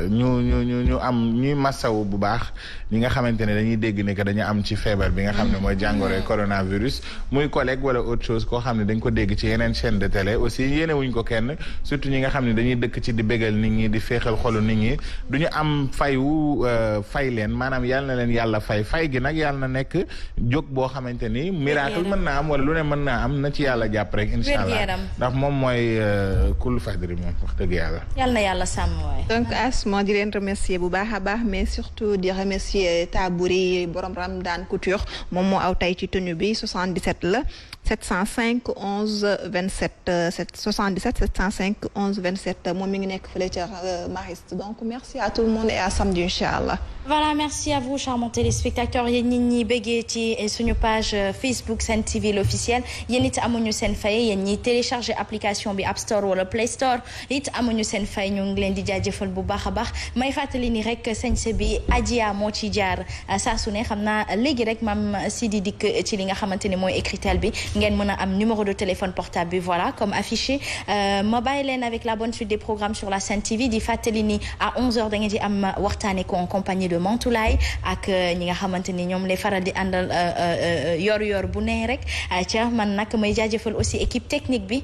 ñu am ñuy massawu bu baax ñi nga xamante ne dañuy dégg ne que dañu am ci feebar bi nga xam ne mooy jàngoro coronavirus muy collègue wala autre chose koo xam ne dañ ko dégg ci yeneen chaîne de télé aussi yéene wuñ ko kenn surtout ñi nga xam ne dañuy dëkk ci di bégal nit ñi di féexal xolu nit ñi du ñu am fayu fay leen maanaam yàlla na leen yàlla fay gi nag yàlla na nekk jóg boo xamante ni miracle mën naa am wala lu ne mën naa am na ci yàlla jàpp rek incha allah ndax moom mooy kul fadri moom wax dëgg yàlla yàlla na yàlla sàmm waay. donc Asma di leen remercier bu baax a baax mais surtout di remercier Tabouri borom Ramadan Couture moom moo aw tay ci tenue bi 77 la 705 11 27 77 705 11 27 moom mi ngi nekk fële ca Mariste donc merci à tout le monde et à samedi inchallah. Voilà, merci à vous, charmants téléspectateurs. yéen nit ñi bëggee ci suñu page Facebook Sen TV l'officiel yéen it amuñu seen fay yéen ñi télécharger application bi App Store wala Play Store it amuñu seen fay ñu ngi leen di jaajëfal bu baax a baax may fàttali ni rek sañse bi Adja moo ci jaar saa su ne xam naa léegi rek mam Sidi dikk ci li nga xamante ni mooy écritel bi ngeen mën a am numéro de téléphone portable bi voilà comme affiché ma bàyyi leen avec la bonne suite des programmes sur la Sen TV di fàttali ni à 11h da ngeen di am waxtaane ko en compagnie de Mantoulaye ak ñi nga xamante ni ñoom lay faral di àndal yor bu ne rek ca man nag may jaajëfal aussi équipe technique bi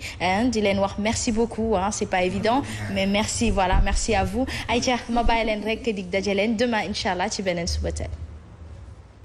di leen wax merci beaucoup c'est pas évident mais merci voilà merci à vous ayca ma bàyyi leen rek dig daje leen demain inchallah ci beneen suba teel